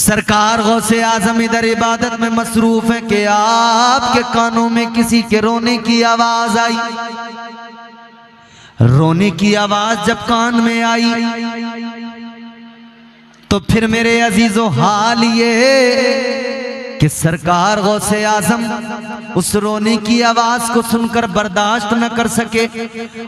सरकार गौसे आजम इधर इबादत में मसरूफ है कि आपके कानों में किसी के रोने की आवाज आई। रोने की आवाज जब कान में आई तो फिर मेरे अजीजों हाल ये कि सरकार गौसे आजम उस रोने की आवाज को सुनकर बर्दाश्त न कर सके।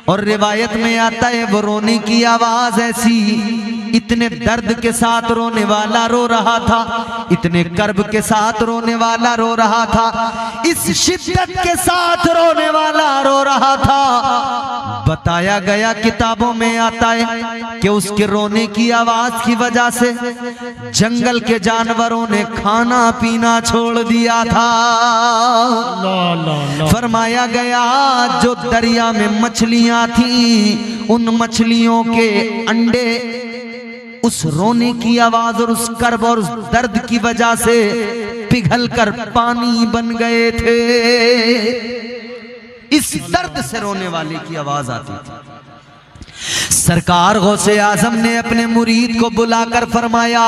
और रिवायत में आता है वो रोने की आवाज ऐसी, इतने दर्द के साथ रोने वाला रो रहा था, इतने कर्ब के साथ रोने वाला रो रहा था, इस शिद्दत के साथ रोने वाला रो रहा था। बताया गया किताबों में आता है कि उसके रोने की आवाज की वजह से जंगल के जानवरों ने खाना पीना छोड़ दिया था। फरमाया गया जो दरिया में मछलियां थी उन मछलियों के अंडे उस रोने की आवाज और उस कर्ब और उस दर्द की वजह से पिघलकर पानी बन गए थे। इस दर्द से रोने वाले की आवाज आती थी। सरकार गौसे आजम ने अपने मुरीद को बुलाकर फरमाया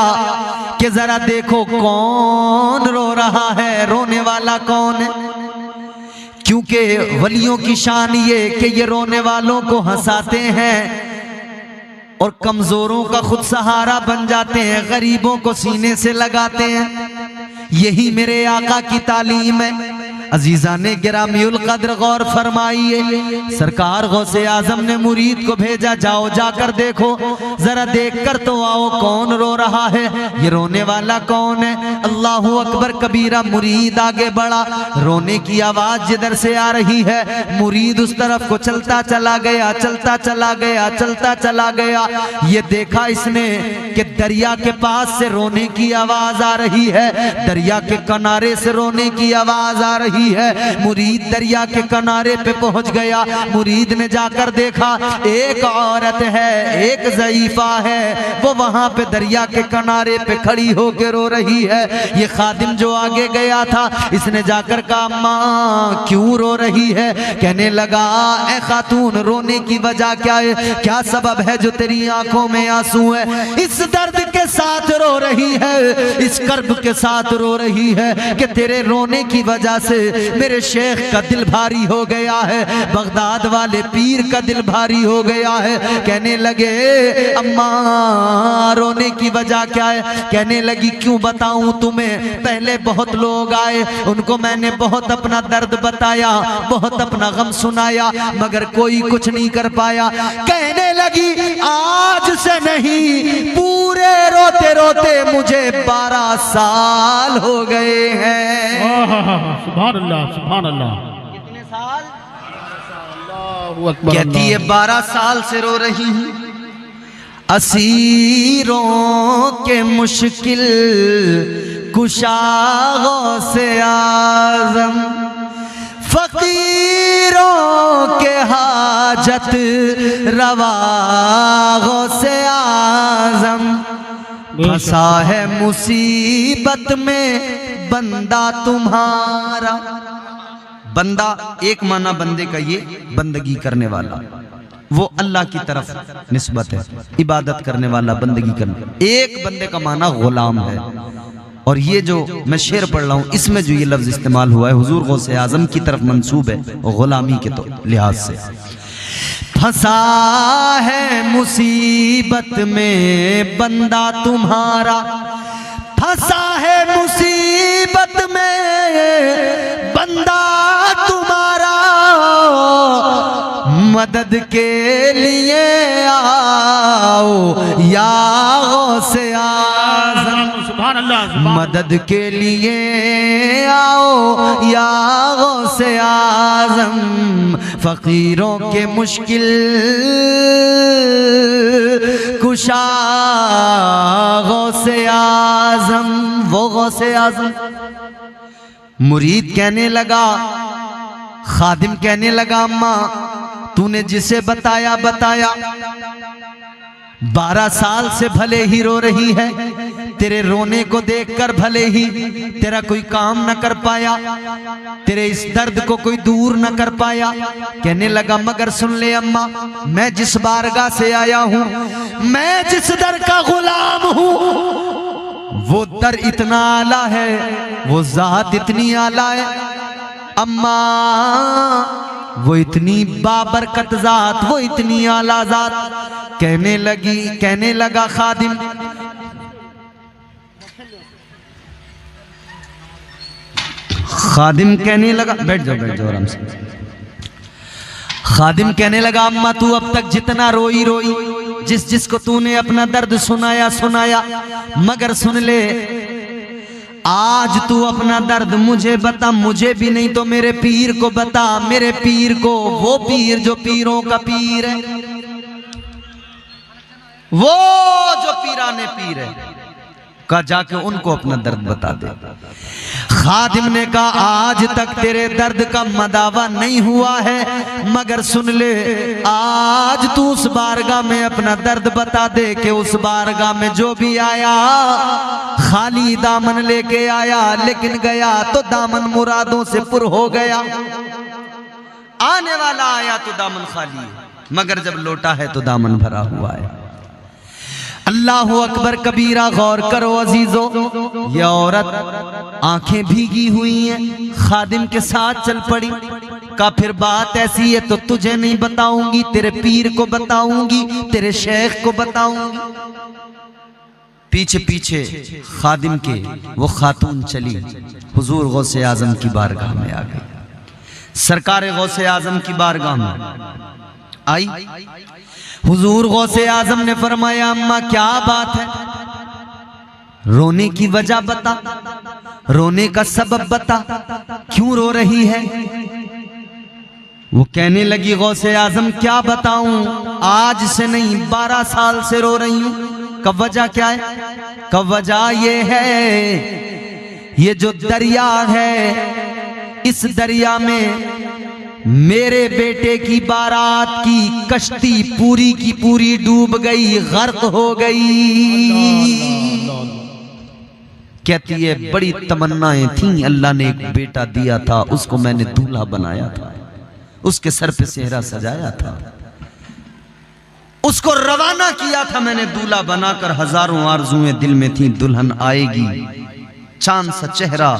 कि जरा देखो कौन रो रहा है, रोने वाला कौन है। क्योंकि वलियों की शान ये कि ये रोने वालों को हंसाते हैं और कमजोरों का खुद सहारा बन जाते हैं, गरीबों को सीने से लगाते हैं। यही मेरे आका की तालीम है। अजीजा ने गिरामीउल कद्र गौर फरमाइए। सरकार गौसे आजम ने मुरीद को भेजा, जाओ जाकर देखो, जरा देखकर तो आओ कौन रो रहा है, ये रोने वाला कौन है। अल्लाहू अकबर कबीरा। मुरीद आगे बढ़ा, रोने की आवाज जिधर से आ रही है मुरीद उस तरफ को चलता चला गया, चलता चला गया, चलता चला गया। ये देखा इसने कि दरिया के पास से रोने की आवाज आ रही है, दरिया के किनारे से रोने की आवाज आ रही है। मुरीद दरिया के किनारे पे पहुंच गया। मुरीद ने जाकर देखा एक औरत है, एक ज़ईफा है, वो वहां पे दरिया के किनारे पे खड़ी होकर रो रही है। ये खादिम जो आगे गया था इसने जाकर कहा माँ क्यों रो रही है। कहने लगा ए खातून रोने की वजह क्या है, क्या सबब है जो तेरी आंखों में आंसू है। इस दर्द के साथ रो रही है, इस कर्ब के साथ रो रही है कि तेरे रोने की वजह से मेरे शेख का दिल भारी हो गया है, बगदाद वाले पीर का दिल भारी हो गया है। कहने लगे अम्मा रोने की वजह क्या है। कहने लगी क्यों बताऊं तुम्हें, पहले बहुत लोग आए, उनको मैंने बहुत अपना दर्द बताया, बहुत अपना गम सुनाया, मगर कोई कुछ नहीं कर पाया। कहने लगी आज से नहीं पूरे रोते रोते मुझे 12 साल हो गए हैं। सुभान अल्लाह, सुभान अल्लाह। कितने साल? कहती है 12 साल से रो रही हूँ। असीरों के मुश्किल कुशाओं से आजम, फकीरों के हाजत रवाओं से आजम, फंसा है मुसीबत में बंदा तुम्हारा। बंदा एक माना बंदे का ये बंदगी करने वाला, वो अल्लाह की तरफ निस्बत है, इबादत करने वाला, बंदगी करने। एक बंदे का माना गुलाम है। और ये जो मैं शेर पढ़ रहा हूँ इसमें जो ये लफ्ज इस्तेमाल हुआ है हुजूर गौसे आजम की तरफ मंसूब है गुलामी के तो लिहाज से। फंसा है मुसीबत में बंदा तुम्हारा, फंसा है मुसीबत में बंदा तुम्हारा, मदद के लिए आओ या गौसे आज़म, सुभान अल्लाह, मदद के लिए आओ या गौसे आज़म, फकीरों के मुश्किल कुशा गौसे आज़म। वो गौसे आज़म। मुरीद कहने लगा, खादिम कहने लगा अम्मा तूने जिसे बताया 12 साल से भले ही रो रही है, तेरे रोने को देखकर भले ही तेरा कोई काम न कर पाया, तेरे इस दर्द को कोई दूर न कर पाया। कहने लगा मगर सुन ले अम्मा, मैं जिस बारगाह से आया हूं, मैं जिस दर का गुलाम हूं, वो दर इतना आला है, वो जात इतनी आला है। अम्मा वो इतनी बाबरकत जात, वो इतनी आला जात। कहने लगा खादिम, कहने लगा, बैठ जाओ आराम से। खादिम कहने लगा, अम्मा तू अब तक जितना रोई जिसको तूने अपना दर्द सुनाया, मगर सुन ले, आज तू अपना दर्द मुझे बता, मुझे भी नहीं तो मेरे पीर को बता, मेरे पीर को, वो पीर जो पीरों का पीर है, वो जो पीराने पीर है, का जाके उनको अपना दर्द बता दे। खादिम ने कहा, आज तक तेरे दर्द का मदावा नहीं हुआ है, मगर सुन ले, आज तू उस बारगाह में अपना दर्द बता दे कि उस बारगाह में जो भी आया खाली दामन लेके आया, लेकिन गया तो दामन मुरादों से पुर हो गया। आने वाला आया तो दामन खाली है, मगर जब लौटा है तो दामन भरा हुआ है। अल्लाहु अकबर कबीरा। गौर करो अजीजों, ये औरत आंखें भीगी हुई हैं, खादिम के साथ चल पड़ी। का फिर बात ऐसी है तो तुझे नहीं बताऊंगी, तेरे पीर को बताऊंगी, तेरे शेख को बताऊंगी। पीछे पीछे खादिम के वो खातून चली, हुजूर गौसे आजम की बारगाह में आ गई। सरकार गौसे आजम की बारगाह में आई। हुजूर गौसे आजम ने फरमाया, अम्मा क्या बात है, रोने की वजह बता, रोने का सबब बता, क्यों रो रही है। वो कहने लगी, गौसे आजम क्या बताऊं, आज से नहीं 12 साल से रो रही हूं। कब वजह क्या है? कब वजह ये है, ये जो दरिया है, इस दरिया में मेरे बेटे की बारात की कश्ती पूरी की पूरी डूब गई, गर्क हो गई। कहती है, बड़ी तमन्नाएं थीं, अल्लाह ने एक बेटा दिया था, उसको मैंने दूल्हा बनाया था, उसके सर पे सेहरा सजाया था, उसको रवाना किया था मैंने दूल्हा बनाकर। हजारों आरजुएं दिल में थी, दुल्हन आएगी, चांद सा चेहरा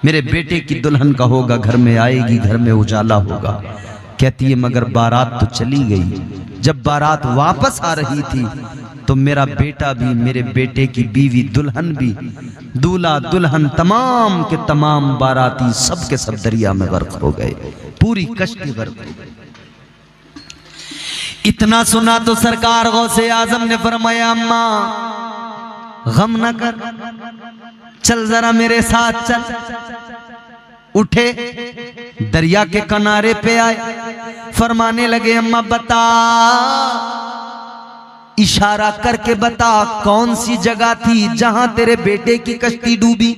मेरे बेटे की दुल्हन का होगा, घर में आएगी, घर में उजाला होगा। कहती है, मगर बारात तो चली गई। जब बारात वापस आ रही थी तो मेरा बेटा भी, मेरे बेटे की बीवी, दुल्हन भी, दूल्हा दुल्हन तमाम के तमाम बाराती सब के सब दरिया में गर्क हो गए, पूरी कश्ती गर्क हो गई। इतना सुना तो सरकार गौसे आजम ने फरमाया, अम्मा गम न कर, चल जरा मेरे साथ चल। उठे, दरिया के किनारे पे आए, फरमाने लगे, अम्मा बता, इशारा करके बता, कौन सी जगह थी जहां तेरे बेटे की कश्ती डूबी,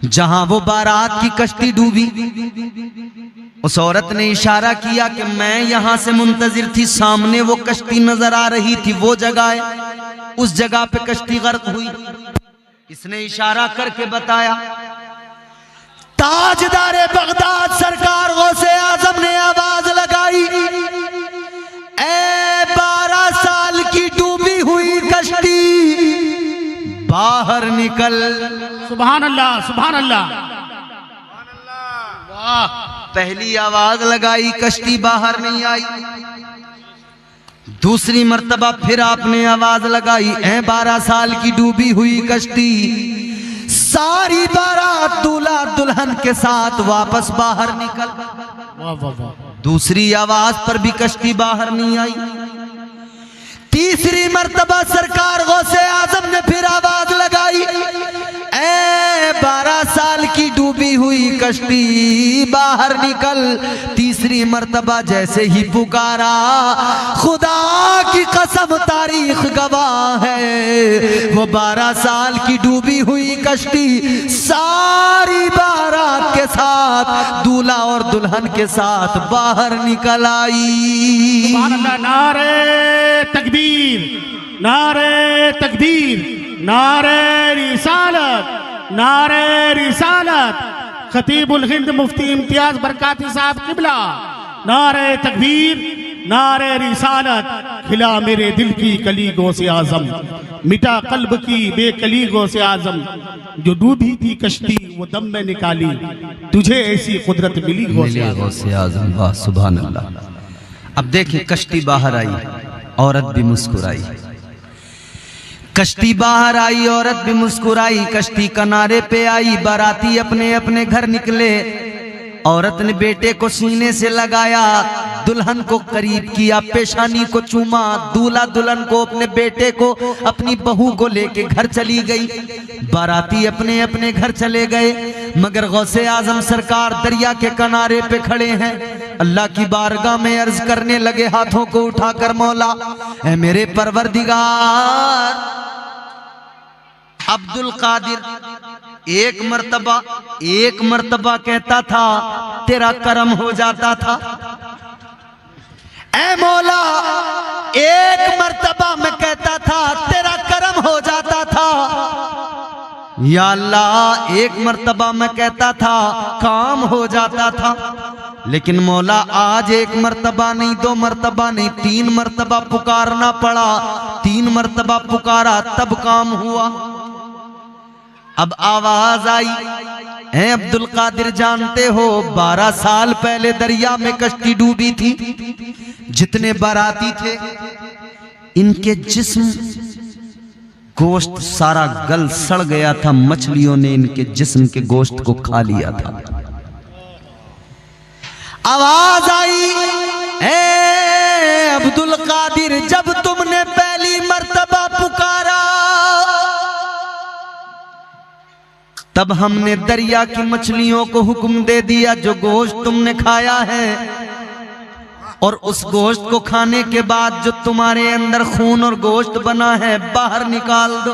जहां वो बारात की कश्ती डूबी। उस औरत ने इशारा किया कि मैं यहां से मुंतजिर थी, सामने वो कश्ती नजर आ रही थी, वो जगह है, उस जगह पे कश्ती गर्क हुई। इसने इशारा करके बताया। ताजदारे बगदाद सरकार गौसे आजम ने आवाज लगाई, ए 12 साल की डूबी हुई कश्ती, बाहर निकल। सुभान अल्लाह, सुभान अल्लाह, वाह। पहली आवाज लगाई, कश्ती बाहर नहीं आई। दूसरी मर्तबा फिर आपने आवाज लगाई, ऐ 12 साल की डूबी हुई कश्ती, सारी बारात दूल्हा दुल्हन के साथ वापस बाहर निकल। वाह वाह वाह। दूसरी आवाज पर भी कश्ती बाहर नहीं आई। तीसरी मर्तबा सरकार गौसे आजम ने फिर आवाज लगाई, ऐ 12 साल की डूबी हुई कश्ती, बाहर निकल। तीसरी मर्तबा जैसे ही पुकारा, खुदा की कसम तारीख गवाह है, वो 12 साल की डूबी हुई कश्ती सारी बारात के साथ, दूल्हा और दुल्हन के साथ बाहर निकल आई। सुभान अल्लाह। नारे तकबीर, नारे तकबीर, नारे रिसालत, नारे रिसालत। खतीबुल हिंद मुफ्ती इम्तियाज बरकाती साहब किबला, नारे तकबीर, नारे रिसालत, खिला मेरे दिल की कली गो से आजम, मिटा कल्ब की बेकली गो से आजम, जो डूबी थी कश्ती वो दम में निकाली, तुझे ऐसी कुदरत मिली गो से आजम। गौसे आजम, वाह सुभान अल्लाह। अब देखिए कश्ती बाहर आई, औरत भी मुस्कुराई। कश्ती बाहर आई, औरत भी मुस्कुराई। कश्ती किनारे पे आई, बाराती अपने अपने घर निकले। औरत ने बेटे को सीने से लगाया, दुल्हन को करीब किया, पेशानी को चूमा। दूल्हा दुल्हन को, अपने बेटे को, अपनी बहू को लेके घर चली गई। बाराती अपने अपने घर चले गए, मगर गौसे आजम सरकार दरिया के किनारे पे खड़े हैं। अल्लाह की बारगाह में अर्ज करने लगे हाथों को उठाकर, मौला ऐ मेरे परवरदिगार। अब्दुल कादिर एक मर्तबा कहता था तेरा करम हो जाता था। ऐ मौला एक मर्तबा मैं कहता था तेरा करम हो जाता था। या अल्लाह एक मर्तबा मैं कहता था काम हो जाता था। लेकिन मौला आज एक मर्तबा नहीं, दो मर्तबा नहीं, 3 मर्तबा पुकारना पड़ा। 3 मर्तबा पुकारा तब काम हुआ। अब आवाज आई, है अब्दुल कादिर जानते हो 12 साल पहले दरिया में कश्ती डूबी थी। जितने बाराती थे इनके जिस्म गोश्त सारा गल सड़ गया था, मछलियों ने इनके जिस्म के गोश्त को खा लिया था। आवाज आई, ए अब्दुल कादिर जब तुमने पहली मर्तबा पुकारा तब हमने दरिया की मछलियों को हुक्म दे दिया जो गोश्त तुमने खाया है और उस गोश्त को खाने के बाद जो तुम्हारे अंदर खून और गोश्त बना है बाहर निकाल दो।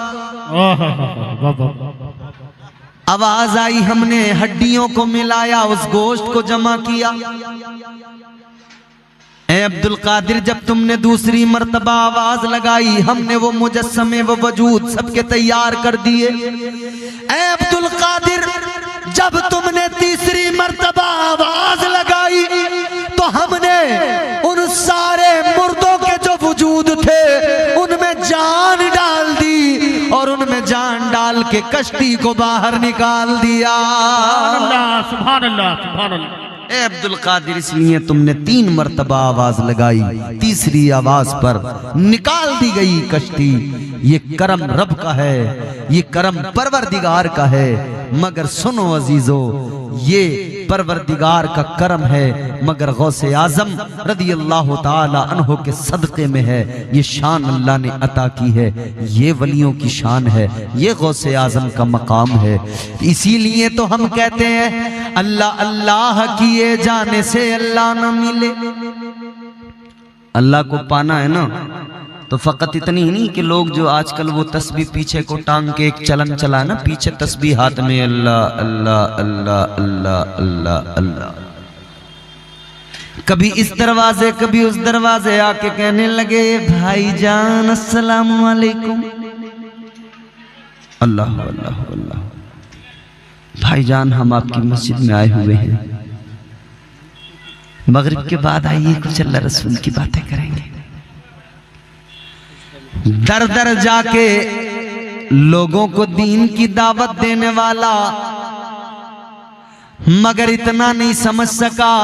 आवाज आई, हमने हड्डियों को मिलाया, उस गोश्त को जमा किया। ए अब्दुल कादिर जब तुमने दूसरी मर्तबा आवाज लगाई हमने वो मुजस्समे वो वजूद सबके तैयार कर दिए। ए अब्दुल कादिर जब तुमने तीसरी मर्तबा आवाज लगाई तो हमने उन सारे मुर्दों के जो वजूद थे उनमें जान डाल दी और उनमें जान डाल के कश्ती को बाहर निकाल दिया। सुभान अल्लाह, सुभान अल्लाह। ए अब्दुल कादिर इसलिए तुमने 3 मर्तबा आवाज लगाई, तीसरी आवाज पर निकाल दी गई कश्ती। ये करम रब का है, ये करम परवरदिगार का है। मगर सुनो अजीजो, ये परवरदिगार का करम है मगर गौसे आजम रदी अल्लाह ताला अन्हो के सदक़े में है। ये शान अल्लाह ने अता की है, ये वलियों की शान है, ये गौसे आजम का मकाम है। इसीलिए तो हम कहते हैं अल्लाह अल्लाह किए जाने से अल्लाह न मिले। अल्लाह को पाना है ना तो फकत इतनी ही नहीं कि लोग जो आजकल वो तस्बीह पीछे को टांग के एक चलन चला ना, पीछे तस्बीह हाथ में अल्लाह अल्लाह अल्लाह अल्लाह अल्लाह अल्लाह, कभी इस दरवाजे कभी उस दरवाजे आके कहने लगे भाईजान अस्सलाम वालेकुम। अल्लाह अल्लाह अल्लाह। भाईजान हम आपकी मस्जिद में आए हुए हैं, मगरिब के बाद आइए कुछ अल्लाह रसूल की बातें करेंगे। दर दर जाके लोगों को दीन की दावत देने वाला मगर इतना नहीं समझ सका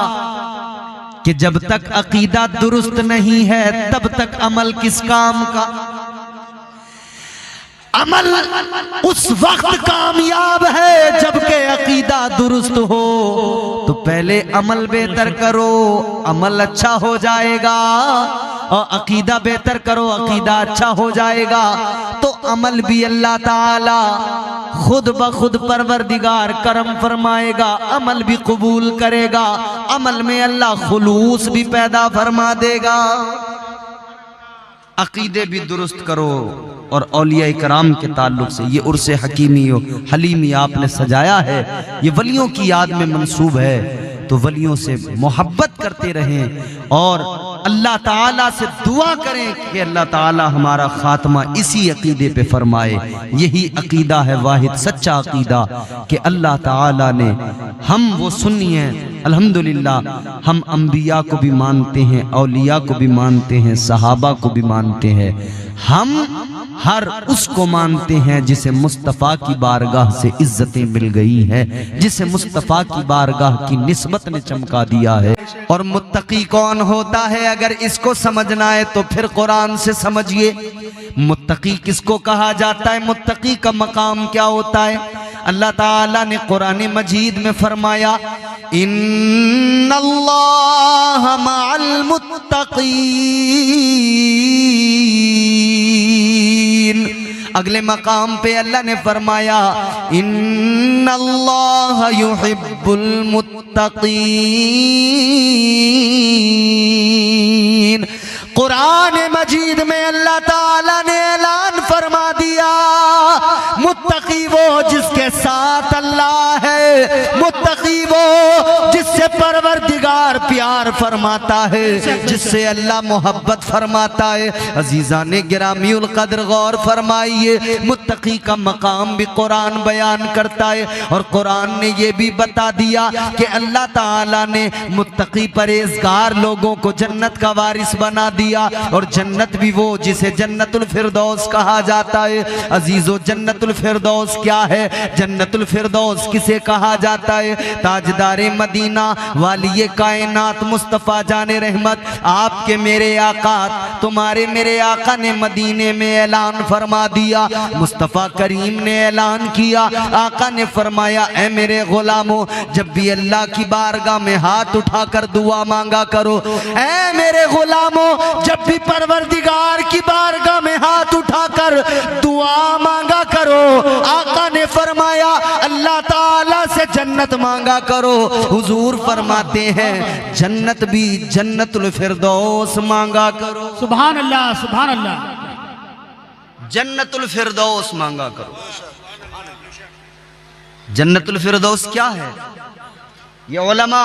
कि जब तक अकीदा दुरुस्त नहीं है तब तक अमल किस काम का। अमल उस वक्त कामयाब है जबकि अकीदा दुरुस्त हो। तो पहले अमल बेहतर करो, अमल अच्छा हो जाएगा, और अकीदा बेहतर करो, अकीदा अच्छा हो जाएगा। तो अमल भी अल्लाह ताला खुद ब खुद परवरदिगार करम फरमाएगा, अमल भी कबूल करेगा, अमल में अल्लाह खुलूस भी पैदा फरमा देगा। अकीदे भी दुरुस्त करो। और औलिया इकराम के ताल्लुक से ये उर्से हकीमी हलीमी आपने सजाया है, ये वलियों की याद में मंसूब है। तो वलियों से मोहब्बत करते रहें और अल्लाह ताला से दुआ करें कि अल्लाह ताला हमारा खात्मा इसी अकीदे पे फरमाए। यही अकीदा है वाहिद सच्चा अकीदा कि अल्लाह ताला ने हम वो सुन्नी हैं अल्हम्दुलिल्लाह हम अंबिया को भी मानते हैं, औलिया को भी मानते हैं, सहाबा को भी मानते हैं। हम हर उसको मानते हैं जिसे मुस्तफ़ा की बारगाह से इज्जतें मिल गई है, जिसे मुस्तफ़ा की बारगाह की निस्बत ने चमका दिया है। और मुत्तकी कौन होता है, अगर इसको समझना है तो फिर कुरान से समझिए। मुत्तकी किसको कहा जाता है, मुत्तकी का मकाम क्या होता है। अल्लाह ताला ने कुरान मजीद में फरमाया, इन्नल्लाह मअल मुत्तकीन। अगले मकाम पे अल्लाह ने फरमाया, इन्नल्लाह युहिब्बुल मुत्तकीन। कुरान मजीद में अल्लाह ताला ने ऐलान फरमा दिया, मुत्तकी वो जिसके साथ अल्लाह है, मुत्तकी वो जिससे परवरदिगार प्यार फरमाता है, जिससे अल्लाह मोहब्बत फरमाता है। अजीज़ान गिरामीउल कद्र गौर फरमाइए, मुत्तकी का मकाम भी कुरान बयान करता है। और कुरान ने ये भी बता दिया कि अल्लाह ताला ने मुत्तकी परहेज़गार लोगों को जन्नत का वारिस बना दिया। और जन्नत भी वो जिसे जन्नतुल फिरदौस कहा जाता है। अजीजो, जन्नतुल फिरदौस क्या है, जन्नतुल फिरदौस किसे कहा जाता है। ताजदारे मदीना वालिये कायनात मुस्तफ़ा जाने रहमत, आपके मेरे आका, तुम्हारे मेरे आका ने मदीने में ऐलान फरमा दिया। मुस्तफ़ा करीम ने ऐलान किया, आका ने फरमाया, ऐ मेरे गुलामों, जब भी अल्लाह की बारगाह में हाथ उठाकर दुआ मांगा करो। ऐ मेरे गुलामों, जब भी परवरदिगार की बारगाह में हाथ उठाकर दुआ मांगा करो। आका ने फरमाया, अल्लाह ताला से जन्नत मांगा करो। हुजूर फरमाते हैं, जन्नत भी जन्नतुल फिरदौस मांगा करो। सुभान अल्लाह, सुभान अल्लाह। जन्नतुल फिरदौस मांगा करो। जन्नतुल फिरदौस क्या है, ये उलमा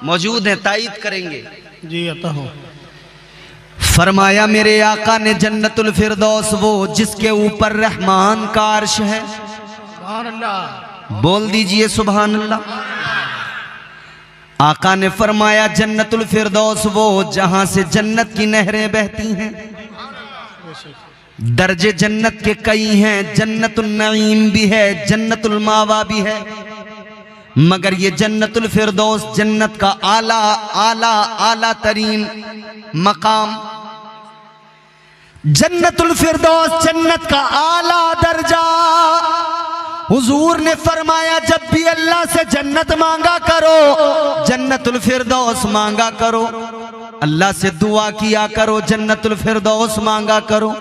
मौजूद हैं, तायीद करेंगे। जी अता हो। फरमाया मेरे आका ने, जन्नतुल फिरदौस वो जिसके ऊपर रहमान का अर्श है। सुभान अल्लाह। बोल दीजिए सुभान अल्लाह। आका ने फरमाया, जन्नतुल फिरदौस वो जहां से जन्नत की नहरें बहती हैं। दर्जे जन्नत के कई हैं, जन्नतुल नईम भी है, जन्नतुल मावा भी है, मगर ये जन्नतुल फिरदौस जन्नत का आला आला आला तरीन मकाम, जन्नतुल फिरदौस जन्नत का आला दर्जा। हुजूर ने फरमाया, जब भी अल्लाह से जन्नत मांगा करो, जन्नतुल फिरदौस मांगा करो। अल्लाह से दुआ किया करो, जन्नतुल फिरदौस मांगा करो।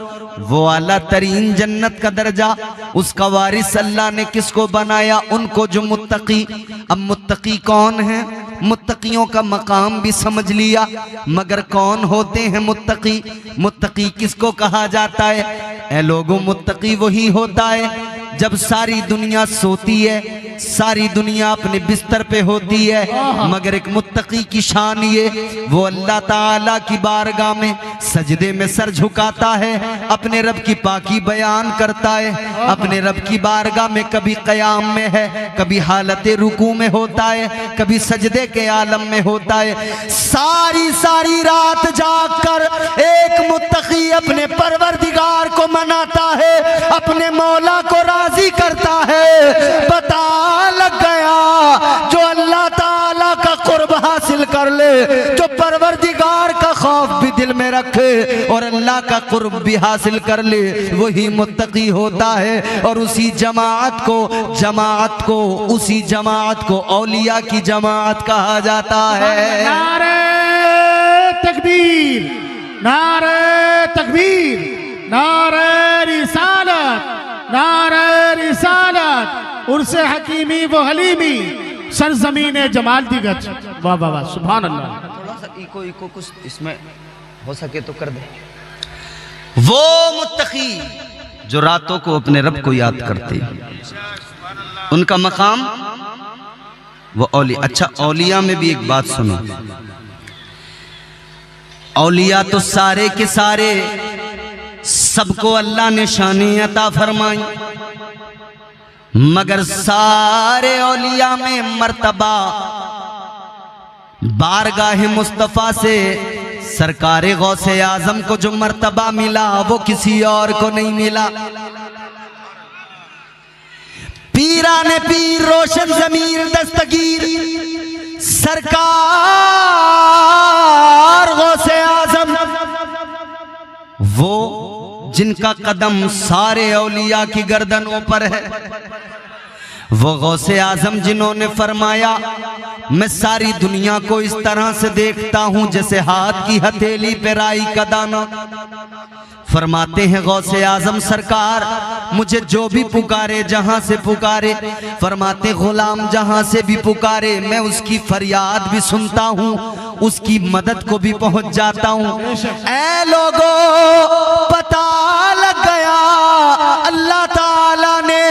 वो आला तरीन जन्नत का दर्जा, उसका वारिस अल्लाह ने किसको बनाया, उनको जो मुत्तकी। अब मुत्तकी कौन है, मुत्तकियों का मकाम भी समझ लिया, मगर कौन होते हैं मुत्तकी। मुत्तकी किसको कहा जाता है। ऐ लोगों, मुत्तकी वही होता है जब सारी दुनिया सोती है, सारी दुनिया अपने बिस्तर पे होती है, मगर एक मुत्तकी की शान ये, वो अल्लाह ताला की बारगाह में सजदे में सर झुकाता है, अपने रब की पाकी बयान करता है, अपने रब की बारगाह में कभी क़याम में है, कभी हालत रुकू में होता है, कभी सजदे के आलम में होता है। सारी सारी रात जाग कर एक मुत्तकी अपने परवरदिगार को मनाता है, अपने मौला को राजी करता है। पता लग गया, जो अल्लाह ताला का कुर्ब हासिल कर ले, जो परवरदिगार का खौफ भी दिल में रखे और अल्लाह का कुर्ब भी हासिल कर ले, वही मुत्तकी होता है। और उसी जमात को औलिया की जमात कहा जाता है। नारे तकबीर, नारे तकबीर, नारे रिसालत, नारे रिसालत, उर्से हकीमी व हलीमी, सरजमीन जमाल दी गज। वाह वाह वाह, सुभान अल्लाह। थोड़ा सा इको कुछ इसमें हो सके तो कर दे। वो मुत्तकी जो रातों को अपने रब को याद करते, उनका मकाम वो औलिया। अच्छा, औलिया में भी एक बात सुनो, औलिया तो सारे के सारे सबको अल्लाह ने शानी अता फरमाई, मगर सारे औलिया में मर्तबा बारगाह मुस्तफ़ा से सरकारे गौसे आजम को जो मर्तबा मिला वो किसी और को नहीं मिला। पीराने पीर रोशन ज़मीर दस्तगीर सरकार गौसे आजम, वो जिनका कदम सारे औलिया की गर्दनों पर है, वो गौसे आजम जिन्होंने फरमाया मैं सारी दुनिया को इस तरह से देखता हूं जैसे हाथ की हथेली पे राई का दाना। फरमाते हैं गौसे आजम सरकार मुझे जो भी पुकारे जहां से पुकारे, फरमाते गुलाम जहां से भी पुकारे मैं उसकी फरियाद भी सुनता हूं, उसकी मदद को भी पहुंच जाता हूं। ऐ लोगों पता लग गया अल्लाह ताला ने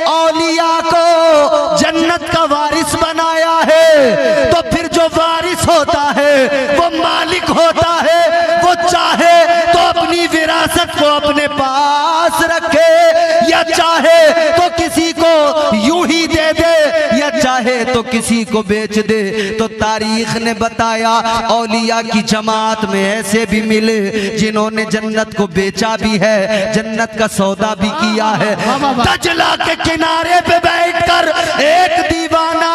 औलिया को जन्नत का वारिस बनाया है, तो फिर जो वारिस होता है वो मालिक होता है, वो चाहे तो अपनी विरासत को अपने पास रखे या चाहे तो किसी को यूं ही दे दे या चाहे तो किसी को बेच दे। तो तारीख ने बताया औलिया की जमात में ऐसे भी मिले जिन्होंने जन्नत को बेचा भी है, जन्नत का सौदा भी किया है। दजला के किनारे पे बैठकर एक दीवाना,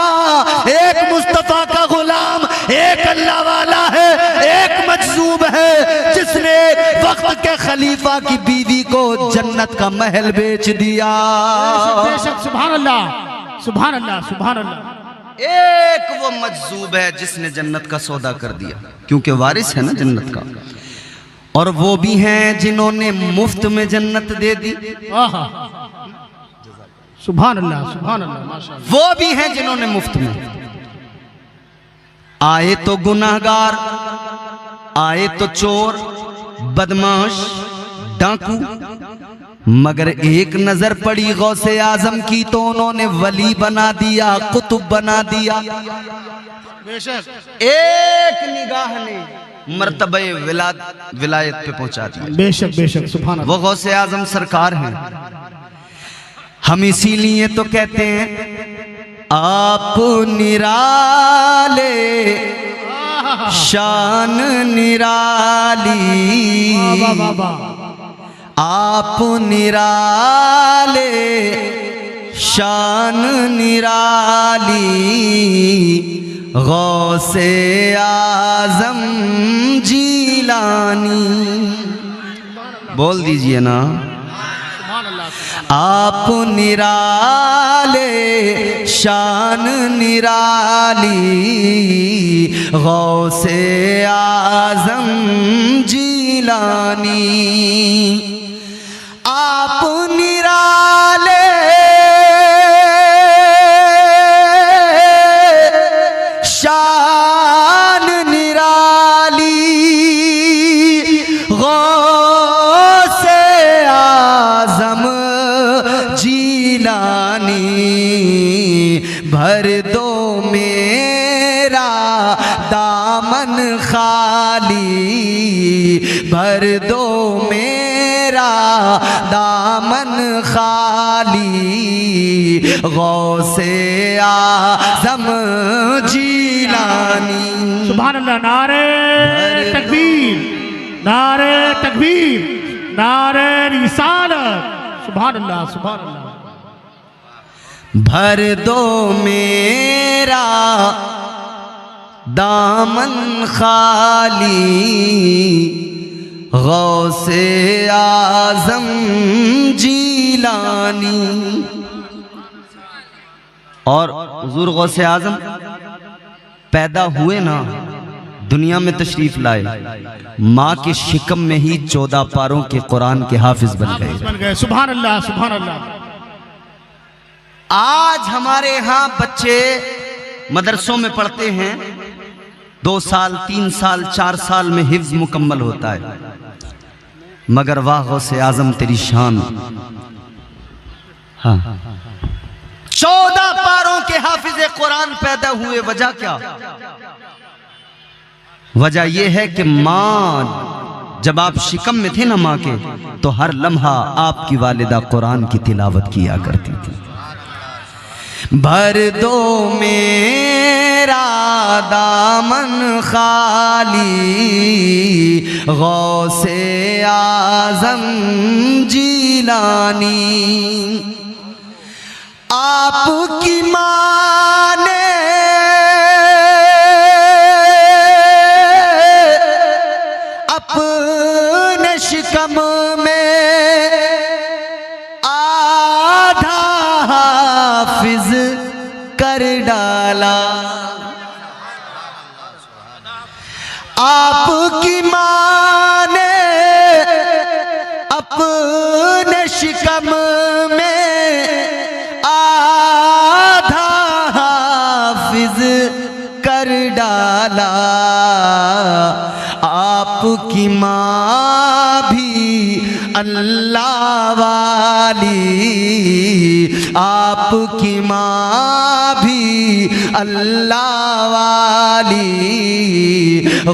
एक मुस्तफा का गुलाम, एक अल्लाह वाला है, एक मजसूब है जिसने वक्त के खलीफा की बीवी को जन्नत का महल बेच दिया। बेशक, सुभान अल्लाह सुभान अल्लाह सुभान अल्लाह। एक वो मजसूब है जिसने जन्नत का सौदा कर दिया, क्योंकि वारिस है ना जन्नत का। और वो भी हैं जिन्होंने मुफ्त में जन्नत दे दी। सुभान अल्लाह सुभान अल्लाह माशाअल्लाह। वो भी हैं जिन्होंने मुफ्त में, आए तो गुनाहगार, आए तो चोर बदमाश डाकू, मगर एक नजर पड़ी गौसे आजम की तो उन्होंने वली बना दिया, कुतुब बना दिया। एक निगाह ने मर्तबे विलायत पे पहुंचा दिया। बेशक बेशक सुभान अल्लाह। वो गौसे आजम सरकार हैं। हम इसीलिए तो कहते हैं आप निराले शान निराली, आप निराले शान निराली, गौसे आजम जीलानी। बोल दीजिए ना, आप निराले शान निराली, गौसे आजम जीलानी। आप निराले शान निराली, गौसे आजम जीलानी। भर दो मेरा दामन खाली, भर दो मेरा दामन खाली, गौसे आजम जीलानी। सुभान अल्लाह। नारे तकबीर, नारे तकबीर, नारे रिसालत। सुभान अल्लाह सुभान अल्लाह। भर दो मेरा दामन खाली, गौसे आजम जीलानी। और हुजूर गौसे आजम पैदा हुए ना, दुनिया में तशरीफ लाए, माँ के शिकम में ही 14 पारों के कुरान के हाफिज बन गए। सुभान अल्लाह सुभान अल्लाह। आज हमारे यहाँ बच्चे मदरसों में पढ़ते हैं, 2 साल 3 साल 4 साल में हिफ्ज मुकम्मल होता है, मगर वाह गौसे आजम तेरी शान। हाँ, 14 पारों के हाफिज कुरान पैदा हुए। वजह क्या? वजह यह है कि माँ जब आप शिकम में थे ना माँ के, तो हर लम्हा आपकी वालिदा कुरान की तिलावत किया करती थी। भर दो मेरा मेरा दामन खाली, गौसे आजम जीलानी। आपकी माँ ने अपने शिकम में आधा हाफिज कर डाला। आपकी माँ ने अपने शिकम में आधा हाफिज कर डाला। आपकी माँ भी अल्लाह वाली, आपकी माँ भी अल्लाह वाली,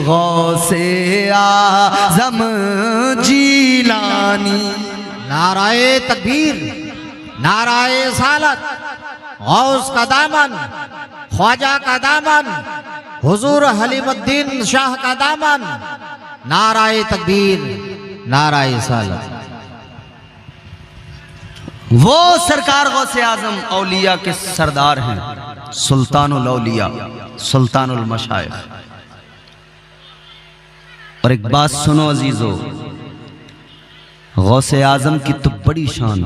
गौसे आज़म जीलानी। नाराए तकबीर, नाराए सालत, गौस का दामन, ख्वाजा का दामन, हुजूर हलीमुद्दीन शाह का दामन। नाराए तकबीर, नाराए सालत। वो सरकार गौसे आजम औलिया के सरदार हैं, सुल्तानुल औलिया, सुल्तानुल मशाइख। और एक बात सुनो अजीजों, गौसे आजम की तो बड़ी शान,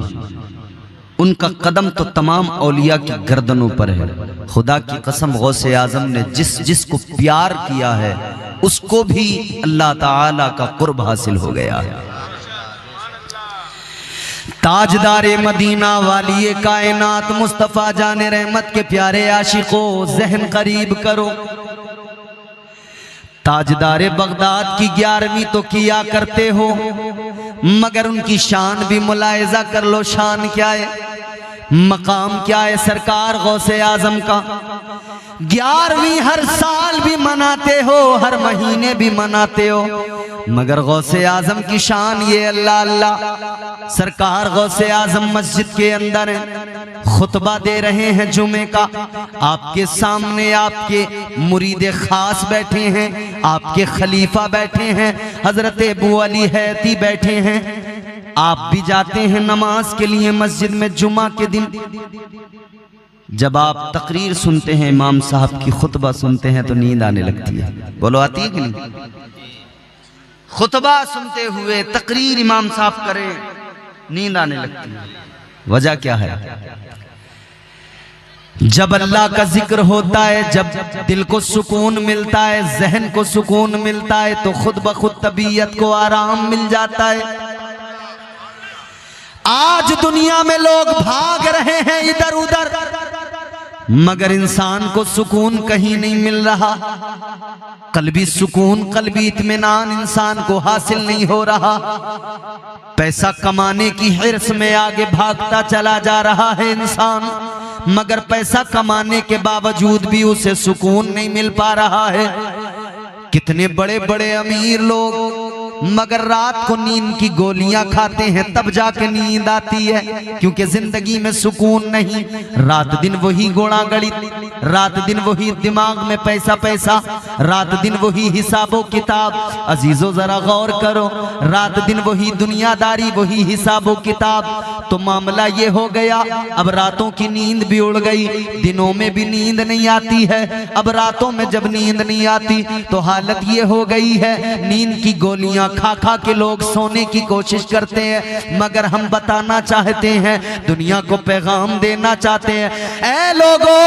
उनका कदम तो तमाम औलिया की गर्दनों पर है। खुदा की कसम, गौसे आजम ने जिसको प्यार किया है उसको भी अल्लाह ताला का कुर्ब हासिल हो गया है। ताजदारे मदीना वाली कायनात मुस्तफ़ा जाने रहमत के प्यारे आशिकों, ज़हन करीब करो। ताजदारे बगदाद की 11वीं तो किया करते हो, मगर उनकी शान भी मुलायजा कर लो। शान क्या है, मकाम क्या है सरकार गौसे आजम का। 11वीं हर साल भी मनाते हो, हर महीने भी मनाते हो, मगर गौसे आजम की शान ये अल्लाह अल्लाह। सरकार गौसे आजम मस्जिद के अंदर हैं, खुतबा दे रहे हैं जुमे का। आपके सामने आपके मुरीद खास बैठे हैं, आपके खलीफा बैठे हैं, हजरत अबू अली हैती बैठे हैं। आप भी जाते हैं नमाज के लिए मस्जिद में जुमा के दिन। जब आप तकरीर सुनते हैं, इमाम साहब की खुतबा सुनते हैं, तो नींद आने लगती है। बोलो, आती है कि नहीं? खुतबा सुनते हुए तकरीर इमाम साहब करें, नींद आने लगती है। वजह क्या है? जब अल्लाह का जिक्र होता है, जब दिल को सुकून मिलता है, जहन को सुकून मिलता है, तो खुद ब खुद तबीयत को आराम मिल जाता है। आज दुनिया में लोग भाग रहे हैं इधर उधर, मगर इंसान को सुकून कहीं नहीं मिल रहा। कल्बी सुकून, कल्बी इत्मीनान इंसान को हासिल नहीं हो रहा। पैसा कमाने की हिर्स में आगे भागता चला जा रहा है इंसान, मगर पैसा कमाने के बावजूद भी उसे सुकून नहीं मिल पा रहा है। कितने बड़े बड़े अमीर लोग मगर रात को नींद की गोलियां खाते हैं, तब जाके नींद आती है, क्योंकि जिंदगी में सुकून नहीं। रात दिन वही घोड़ा गणित, रात दिन वही दिमाग में पैसा पैसा, रात दिन वही हिसाबो किताब। अजीजों जरा गौर करो, रात दिन वही दुनियादारी, वही हिसाबो किताब। तो मामला ये हो गया, अब रातों की नींद भी उड़ गई, दिनों में भी नींद नहीं आती है। अब रातों में जब नींद नहीं आती तो हालत ये हो गई है, नींद की गोलियां खा खा के लोग सोने की कोशिश करते हैं। मगर हम बताना चाहते हैं, दुनिया को पैगाम देना चाहते हैं, ऐ लोगों,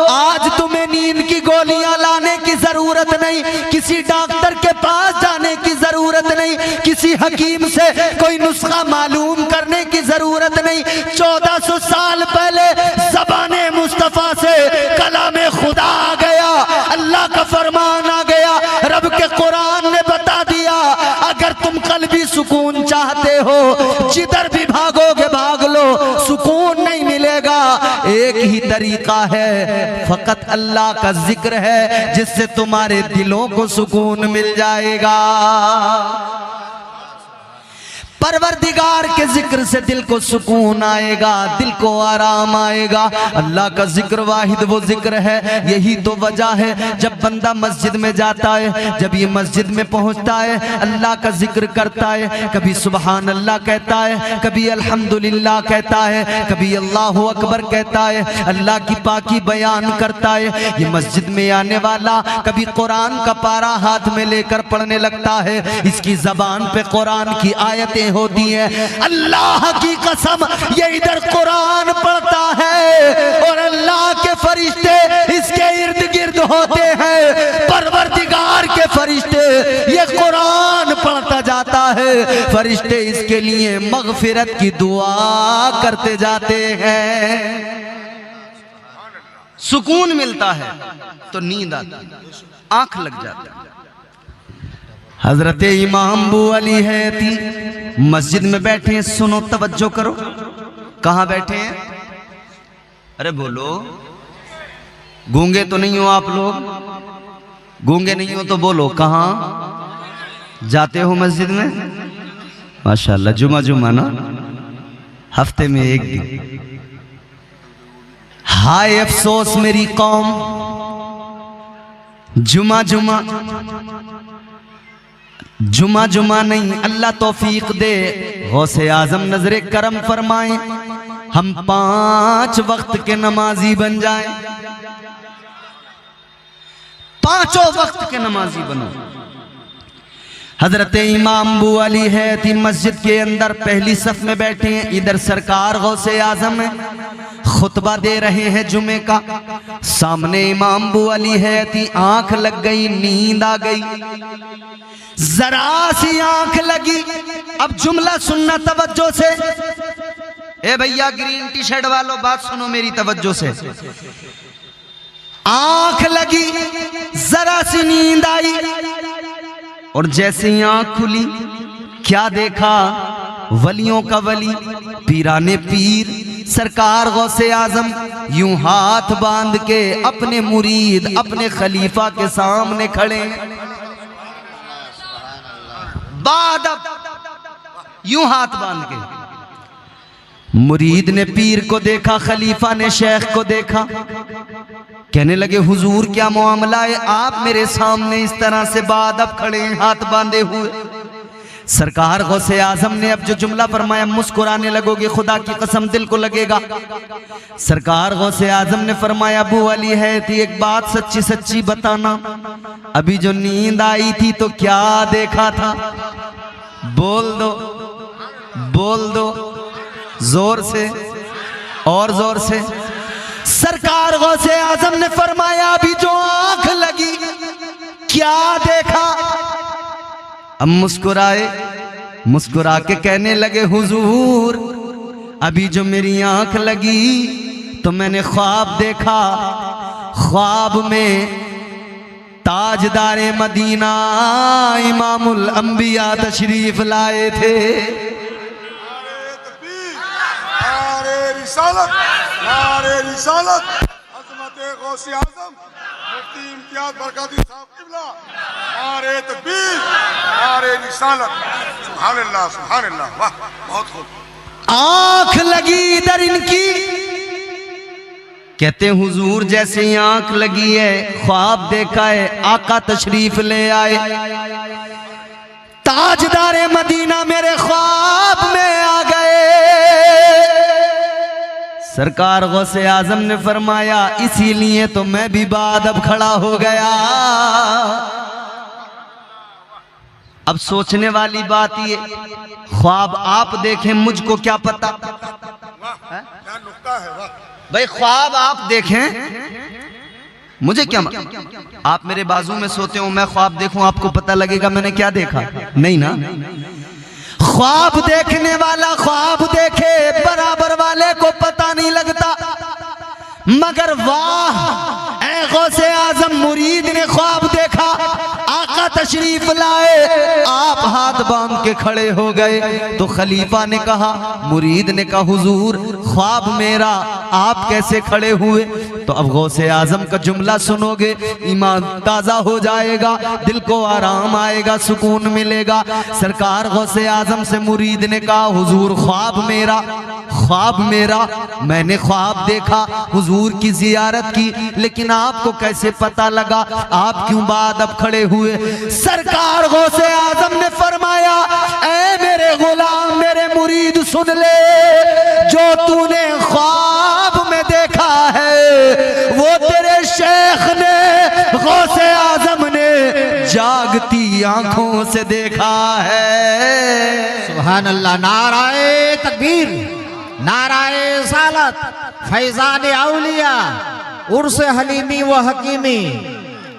आज तुम्हें नींद की गोलियां लाने की जरूरत नहीं, किसी डॉक्टर के पास जाने की जरूरत नहीं, किसी हकीम से कोई नुस्खा मालूम करने की जरूरत नहीं। 1400 साल पहले ज़बाने मुस्तफा से कलामे खुदा आ गया, अल्लाह का फरमान आ गया, रब के कुरान ने बता दिया, अगर तुम कल्बी सुकून चाहते हो, जिधर भी भागोगे भाग लो, सुकून नहीं मिलेगा। एक ही तरीका है, फकत अल्लाह का जिक्र है, जिससे तुम्हारे दिलों को सुकून मिल जाएगा। परवरदिगार के जिक्र से दिल को सुकून आएगा, दिल को आराम आएगा। अल्लाह का जिक्र वाहिद वो जिक्र है। यही तो वजह है जब बंदा मस्जिद में जाता है, जब ये मस्जिद में पहुंचता है, अल्लाह का जिक्र करता है, कभी सुबहान अल्लाह कहता है, कभी अल्हम्दुलिल्लाह कहता है, कभी अल्लाहु अकबर कहता है, अल्लाह की पाकी बयान करता है। ये मस्जिद में आने वाला कभी कुरान का पारा हाथ में लेकर पढ़ने लगता है, इसकी जबान पे कुरान की आयतें होती है। अल्लाह की कसम ये इधर कुरान पढ़ता है और अल्लाह के फरिश्ते इसके इर्द गिर्द होते हैं। परवरदिगार के फरिश्ते ये कुरान पढ़ता जाता है, फरिश्ते इसके लिए मगफिरत की दुआ करते जाते हैं। सुकून मिलता है तो नींद आती है, आंख लग जाती है। हजरत इमाम अबू अली हैती मस्जिद में बैठे हैं, सुनो तवज्जो करो। कहाँ बैठे हैं? अरे बोलो, गूंगे तो नहीं हो आप लोग? गूंगे नहीं हो तो बोलो, कहाँ जाते हो मस्जिद में? माशाल्लाह, जुमा जुमा ना, हफ्ते में एक दिन। हाय अफसोस मेरी कौम, जुमा जुमा जुमा जुमा नहीं। अल्लाह तौफीक दे, गौसे आजम नजरे करम फरमाए, हम 5 वक्त के नमाजी बन जाएं, 5 वक्त के नमाजी बनो। हजरत इमाम अबू अली हैती मस्जिद के अंदर पहली सफ में बैठे हैं। इधर सरकार गौसे आजम है, खुतबा दे रहे हैं जुमे का। सामने इमाम अबू अली हैती, आंख लग गई, नींद आ गई, जरा सी आंख लगी। अब जुमला सुनना तवज्जो से। ए भैया ग्रीन टी शर्ट वालों, बात सुनो मेरी तवज्जो से। आंख लगी, जरा सी नींद आई और जैसे ही आंख खुली, क्या देखा? वलियों का वली, पीराने पीर सरकार गौसे आजम यूं हाथ बांध के अपने मुरीद, अपने खलीफा के सामने खड़े। बादब यूं हाथ बांध के। मुरीद ने पीर को देखा, खलीफा ने शेख को देखा, कहने लगे हुजूर क्या मामला है, आप मेरे सामने इस तरह से बादब खड़े हैं हाथ बांधे हुए। सरकार गौसे आजम ने अब जो जुमला फरमाया, मुस्कुराने लगोगे, खुदा की कसम दिल को लगेगा। सरकार गौसे आजम ने फरमाया, अबू अली हैती एक बात सच्ची सच्ची बताना, अभी जो नींद आई थी तो क्या देखा था? बोल दो, बोल दो, जोर से और जोर से। सरकार गौसे आजम ने फरमाया, अभी जो आंख लगी क्या देखा? अब मुस्कुराए, मुस्कुरा के कहने लगे, हुजूर अभी जो मेरी आंख लगी तो मैंने ख्वाब देखा, ख्वाब में ताजदारे मदीना इमामुल अंबिया तशरीफ लाए थे। नारे रिसालत, अज़मत गौसे आज़म मुफ्ती इम्तियाज बरकाती साहब क़िबला, नारे तकबीर, नारे रिसालत, सुभान अल्लाह, सुभान अल्लाह, वाह बहुत खूब। आंख लगी इधर इनकी, कहते हैं हुजूर जैसे ही आंख लगी है, ख्वाब देखा है, आका तशरीफ ले आए, ताजदारे मदीना मेरे ख्वाब में आ गए। सरकार गौसे आजम ने फरमाया, इसीलिए तो मैं भी बादब खड़ा हो गया। अब सोचने वाली बात ये, ख्वाब आप देखें, मुझको क्या पता? क्या नुक्ता है, वाह। भाई ख्वाब आप देखें, मुझे क्या आप मेरे बाजू में सोते हो, मैं ख्वाब देखूं, आपको पता लगेगा मैंने क्या देखा? नहीं ना। ख्वाब देखने वाला ख्वाब देखे, बराबर वाले को पता नहीं लगता। मगर वाह, ऐ गौसे आजम मुरीद ने ख्वाब देखा, आका तशरीफ लाए, आप हाथ बांध के खड़े हो गए। तो खलीफा ने कहा, मुरीद ने कहा, हुजूर ख्वाब मेरा, आप कैसे खड़े हुए? तो अब गौसे आजम का जुमला सुनोगे, ईमान ताजा हो जाएगा, दिल को आराम आएगा, सुकून मिलेगा। सरकार गौसे आजम से मुरीद ने कहा, हुजूर ख्वाब मेरा, मैंने ख्वाब देखा, हुजूर की जियारत की, लेकिन आपको कैसे पता लगा? आप क्यों बाद अब खड़े हुए? सरकार गौसे आजम ने फरमाया, ऐ मेरे गुलाम, मेरे मुरीद सुन ले, जो तूने ख्वाब में देखा है वो तेरे शेख ने, गौसे आजम ने जागती आंखों से देखा है। सुभान अल्लाह। नाराए तकबीर, नाराए सालत, फैजान औलिया, उर्स हलीमी व हकीमी,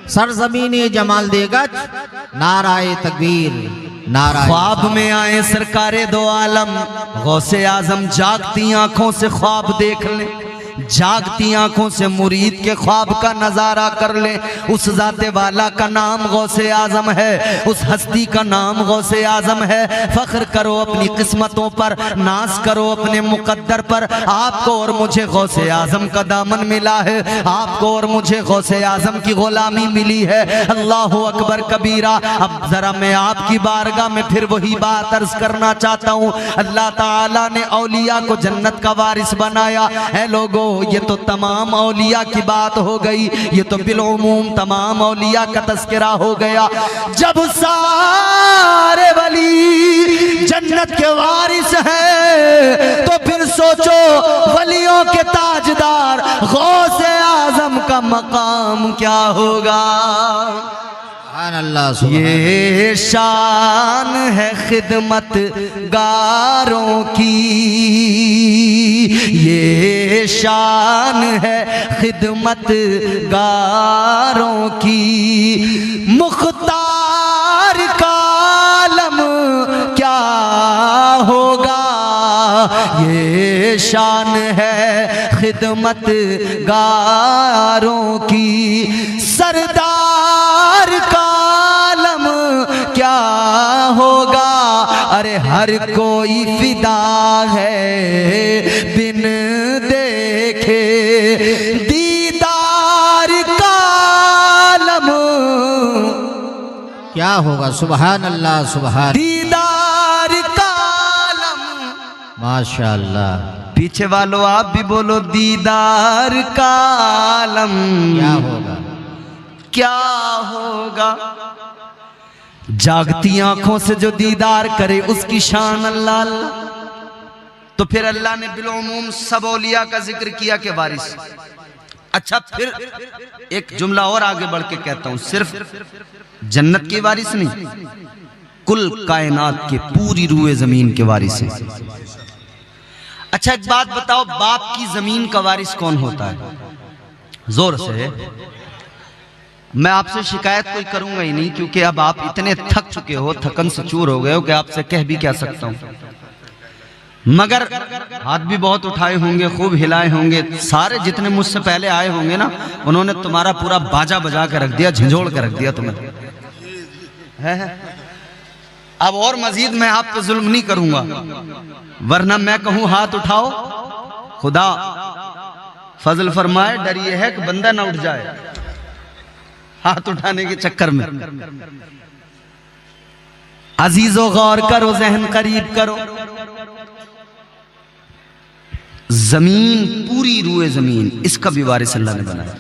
सरजमीनी जमाल देगज, नाराए तकबीर, नाराए। ख्वाब में आए सरकारे दो आलम, गौसे आजम जागती आंखों से ख्वाब देख ले, जागती आंखों से मुरीद के ख्वाब का नजारा कर ले। उस जाते वाला का नाम गौसे आजम है, उस हस्ती का नाम गौसे आजम है। फख्र करो अपनी किस्मतों पर, नाज करो अपने मुकद्दर पर। आपको और मुझे गौसे आजम का दामन मिला है, आपको और मुझे गौसे आजम की गुलामी मिली है। अल्लाह अकबर कबीरा। अब जरा मैं आपकी बारगाह में फिर वही बात अर्ज करना चाहता हूँ। अल्लाह ताला ने औलिया को जन्नत का वारिस बनाया है। लोगों, ये तो तमाम औलिया की बात हो गई, ये तो बिलउमूम तमाम औलिया का तस्करा हो गया। जब सारे वली जन्नत के वारिस हैं, तो फिर सोचो वलियों के ताजदार गौसे आजम का मकाम क्या होगा। ये शान है खिदमत गारों की, ये शान है खिदमत गारों की, मुख्तार का आलम क्या होगा। ये शान है खिदमत गारों की, सरदार का आलम क्या होगा। अरे हर कोई फिदा है बिन देखे दीदार का आलम क्या होगा। सुभान अल्लाह, सुभान। दीदार का आलम, माशाअल्लाह। पीछे वालों आप भी बोलो, दीदार का आलम क्या होगा, क्या होगा। जागती आंखों से जो दीदार करे उसकी शान अल्लाह अल्लाह। तो फिर अल्लाह ने बिलउमूम सब औलिया का जिक्र किया के वारिस। अच्छा, फिर एक जुमला और आगे बढ़ के कहता हूं, सिर्फ जन्नत के वारिस नहीं, कुल कायनात के पूरी रूए जमीन के वारिस हैं। अच्छा, एक बात बताओ, बाप की जमीन का वारिस कौन होता है? जोर से। मैं आपसे शिकायत कोई करूंगा ही नहीं, क्योंकि अब आप इतने थक चुके हो, थकन से चूर हो गए हो कि आपसे कह भी क्या सकता हूं। मगर हाथ भी बहुत उठाए होंगे, खूब हिलाए होंगे। सारे जितने मुझसे पहले आए होंगे ना, उन्होंने तुम्हारा पूरा बाजा बजा के रख दिया, झंझोड़ के रख दिया तुम्हें, है? अब और मजीद मैं आप पे जुल्म नहीं करूंगा, वरना मैं कहूं हाथ उठाओ, खुदा फजल फरमाए, डर ये है कि बंदा ना उठ जाए हाथ उठाने के चक्कर में। अजीजो गौर करो, जहन करीब करो। जमीन, पूरी रूए जमीन, इसका भी वारिस अल्लाह ने बनाया।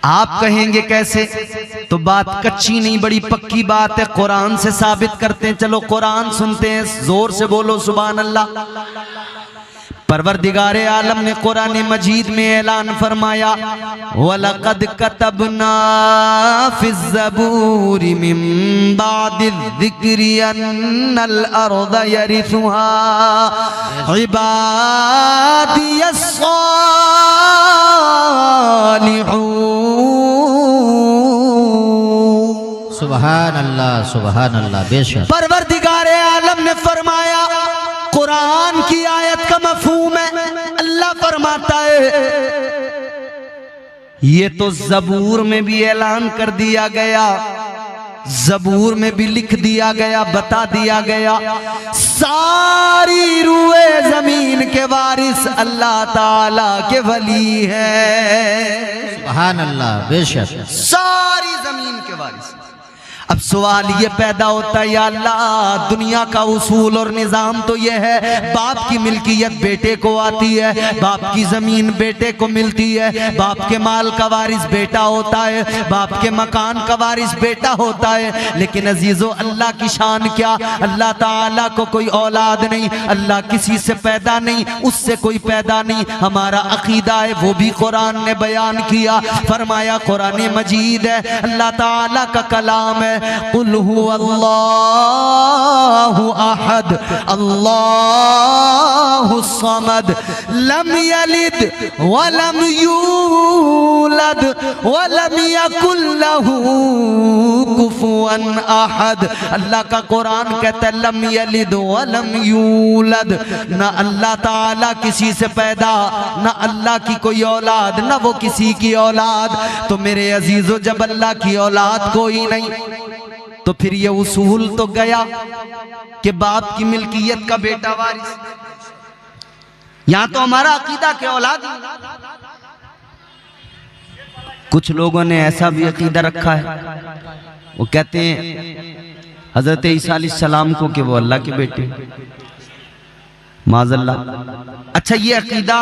आप कहेंगे कैसे? तो बात कच्ची नहीं, बड़ी पक्की बात है, कुरान से साबित करते हैं। चलो कुरान सुनते हैं, जोर से बोलो सुभान अल्लाह। परवरदिगारे आलम ने कुरान मजीद में ऐलान फरमाया, वलक़द कतबना फ़िज़ ज़बूरि मिन बादिज़ ज़िक्रि अन्नल अर्ज़ यरिथुहा इबादियस सालिहून। सुभान अल्लाह, सुभान अल्लाह। बेशक परवरदिगारे आलम ने फरमाया, कुरान की आयत का मफहूम है, अल्लाह फरमाता है, ये तो ज़बूर में भी ऐलान कर दिया गया ज़बूर में भी लिख दिया गया, बता दिया गया, सारी रूए जमीन के वारिस अल्लाह ताला के वली है। सुभान अल्लाह, बेशक। सारी जमीन के वारिस। अब सवाल ये पैदा होता है, या अल्लाह दुनिया का उसूल और निज़ाम तो ये है, बाप की मिल्कियत बेटे को आती है, बाप की ज़मीन बेटे को मिलती है, बाप के माल का वारिस बेटा होता है, बाप के मकान का वारिस बेटा होता है। लेकिन अजीज़ो अल्लाह की शान क्या, अल्लाह ताला को कोई औलाद नहीं, अल्लाह किसी से पैदा नहीं, उससे कोई पैदा नहीं। हमारा अकीदा है वो भी कुरान ने बयान किया, फरमाया कुरान मजीद है, अल्लाह ताला का कलाम है, कुल हुवल्लाहु अहद अल्लाहु समद लम यलिद वलम यूलद वलम यकुल लहू कुफुवन अहद। अल्लाह का कुरान कहता है लम यलिद वलम यूलद, ना अल्लाह ताला किसी से पैदा, ना अल्लाह की कोई औलाद, ना वो किसी की औलाद। तो मेरे अजीजों, जब अल्लाह की औलाद कोई नहीं तो फिर ये उसूल तो गया कि बाप की मिल्कियत का बेटा वारिस। यहां तो हमारा अकीदा के औलाद ही। कुछ लोगों ने ऐसा भी अकीदा रखा है, वो कहते हैं हजरत ईसा अलैहिस्सलाम को कि वो अल्लाह के बेटे, माज़अल्लाह। अच्छा, ये अकीदा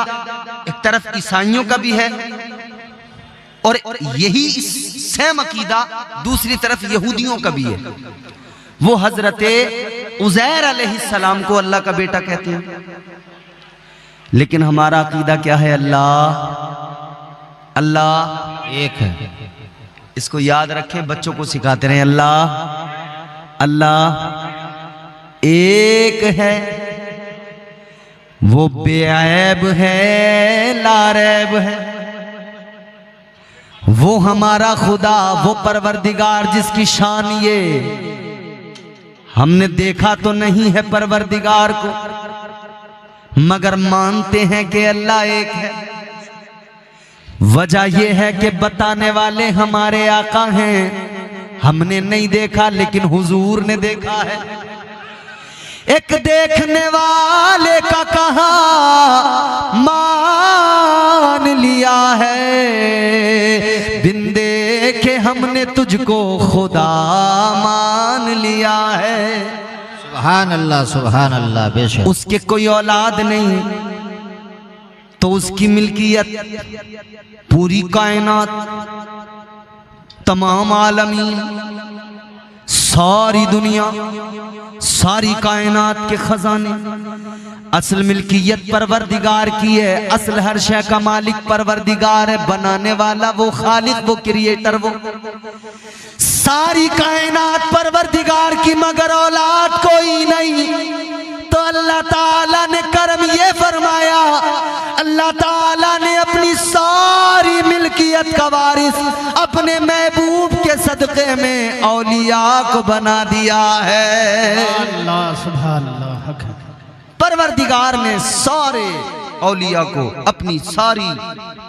एक तरफ ईसाइयों का भी है और यही सेम अकीदा दूसरी तरफ यहूदियों का भी है। वो हजरत उज़ैर अलैहिस्सलाम को अल्लाह का बेटा कहते हैं। लेकिन हमारा अकीदा क्या है, अल्लाह एक है। इसको याद रखें, बच्चों को सिखाते रहे, अल्लाह एक है, वो बेऐब है, लारैब है। वो हमारा खुदा, वो परवरदिगार जिसकी शान ये, हमने देखा तो नहीं है परवरदिगार को, मगर मानते हैं कि अल्लाह एक है। वजह यह है कि बताने वाले हमारे आका हैं, हमने नहीं देखा लेकिन हुजूर ने देखा है। एक देखने वाले का कहा मान लिया है, बिन देखे हमने तुझको खुदा मान लिया है। सुभान अल्लाह, बेशक। उसके कोई औलाद नहीं तो उसकी मिल्कियत पूरी कायनात, तमाम आलमीन, सारी दुनिया, सारी कायनात के खजाने, असल मिल्कियत परवरदिगार की है। असल हर शय का मालिक परवरदिगार है, बनाने वाला वो खालिक, वो क्रिएटर, वो सारी कायनात परवरदिगार की, मगर औलाद कोई नहीं। तो अल्लाह ताला ने करम ये फरमाया, अल्लाह ताला ने अपनी सारी मिल्कियत का वारिस अपने महबूब के सदक़े में औलिया को बना दिया है। अल्लाह सुभान अल्लाह। परवरदिगार ने सारे औलिया को अपनी सारी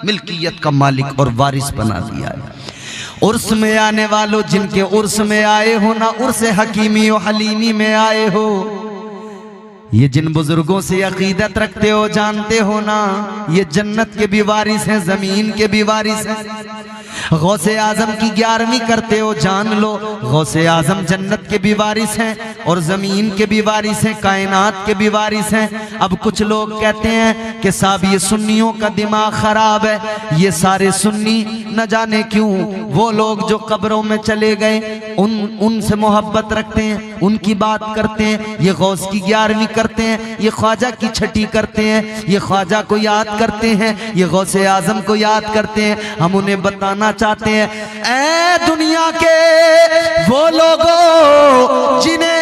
मिल्कियत का मालिक और वारिस बना दिया है। उर्स में आने वालों, जिनके उर्स में आए हो ना, उर्स हकीमी और हलीमी में आए हो, ये जिन बुजुर्गों से अकीदत रखते हो, जानते हो ना, ये जन्नत के भी वारिस हैं, जमीन के भी वारिस हैं। गौसे आजम की 11वीं करते हो, जान लो, गौसे आजम जन्नत के भी वारिस हैं और जमीन के भी वारिस हैं, कायनात के भी वारिस हैं। अब कुछ लोग कहते हैं कि साहब ये सुन्नियों का दिमाग खराब है, ये सारे सुन्नी न जाने क्यों, वो लोग जो कब्रों में चले गए उनसे मोहब्बत रखते हैं, उनकी बात करते हैं, ये गौस की 11वीं करते हैं, ये ख्वाजा की 6ठी करते हैं, ये ख्वाजा को याद करते हैं, ये गौसे आजम को याद करते हैं। हम उन्हें बताना चाहते हैं, ऐ दुनिया के वो लोगों जिन्हें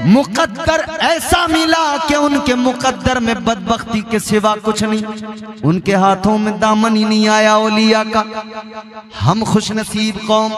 मुकद्दर ऐसा मिला कि उनके मुकद्दर में बदबख्ती के सिवा कुछ नहीं, उनके हाथों में दामन ही नहीं आया औलिया का। हम खुशनसीब कौम,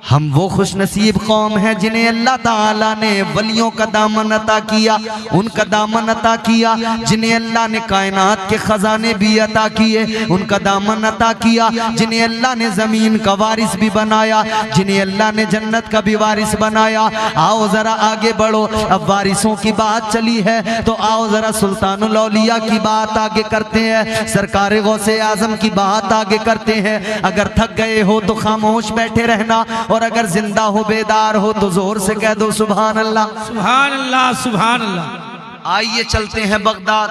हम वो खुशनसीब कौम हैं जिन्हें अल्लाह ताला ने वलियों का दामन अता किया, उनका दामन अता किया। जिन्हें अल्लाह ने कायनात के खजाने भी अता किए, उनका दामन अता किया। जिन्हें अल्लाह ने जमीन का वारिस भी बनाया, जिन्हें अल्लाह ने जन्नत का भी वारिस बनाया। आओ जरा आगे बढ़ो, अब वारिसों की बात चली है तो आओ जरा सुल्तानुल औलिया की बात आगे करते हैं, सरकार गौसे आजम की बात आगे करते हैं। अगर थक गए हो तो खामोश बैठे रहना, और अगर जिंदा हो बेदार हो तो जोर से कह दो सुभान अल्लाह, सुभान अल्लाह, सुभान अल्लाह। आइए चलते हैं बगदाद।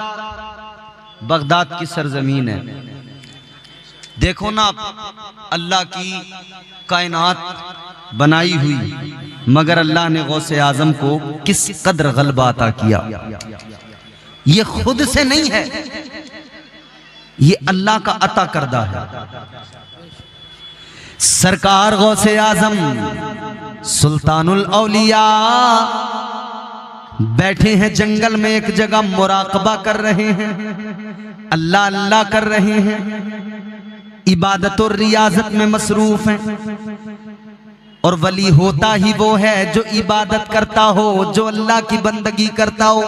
बगदाद की सरजमीन है। देखो ना, अल्लाह की कायनात बनाई हुई, मगर अल्लाह ने गौसे आजम को किस कदर गलबा अता किया। ये खुद से नहीं है, ये अल्लाह का अता करदा है। सरकार गौसे आजम सुल्तानुल औलिया बैठे हैं जंगल में, एक जगह मुराकबा कर रहे हैं, अल्लाह अल्लाह कर रहे हैं, इबादत और रियाजत में मसरूफ हैं। और वली होता ही वो है जो इबादत करता हो, जो अल्लाह की बंदगी करता हो।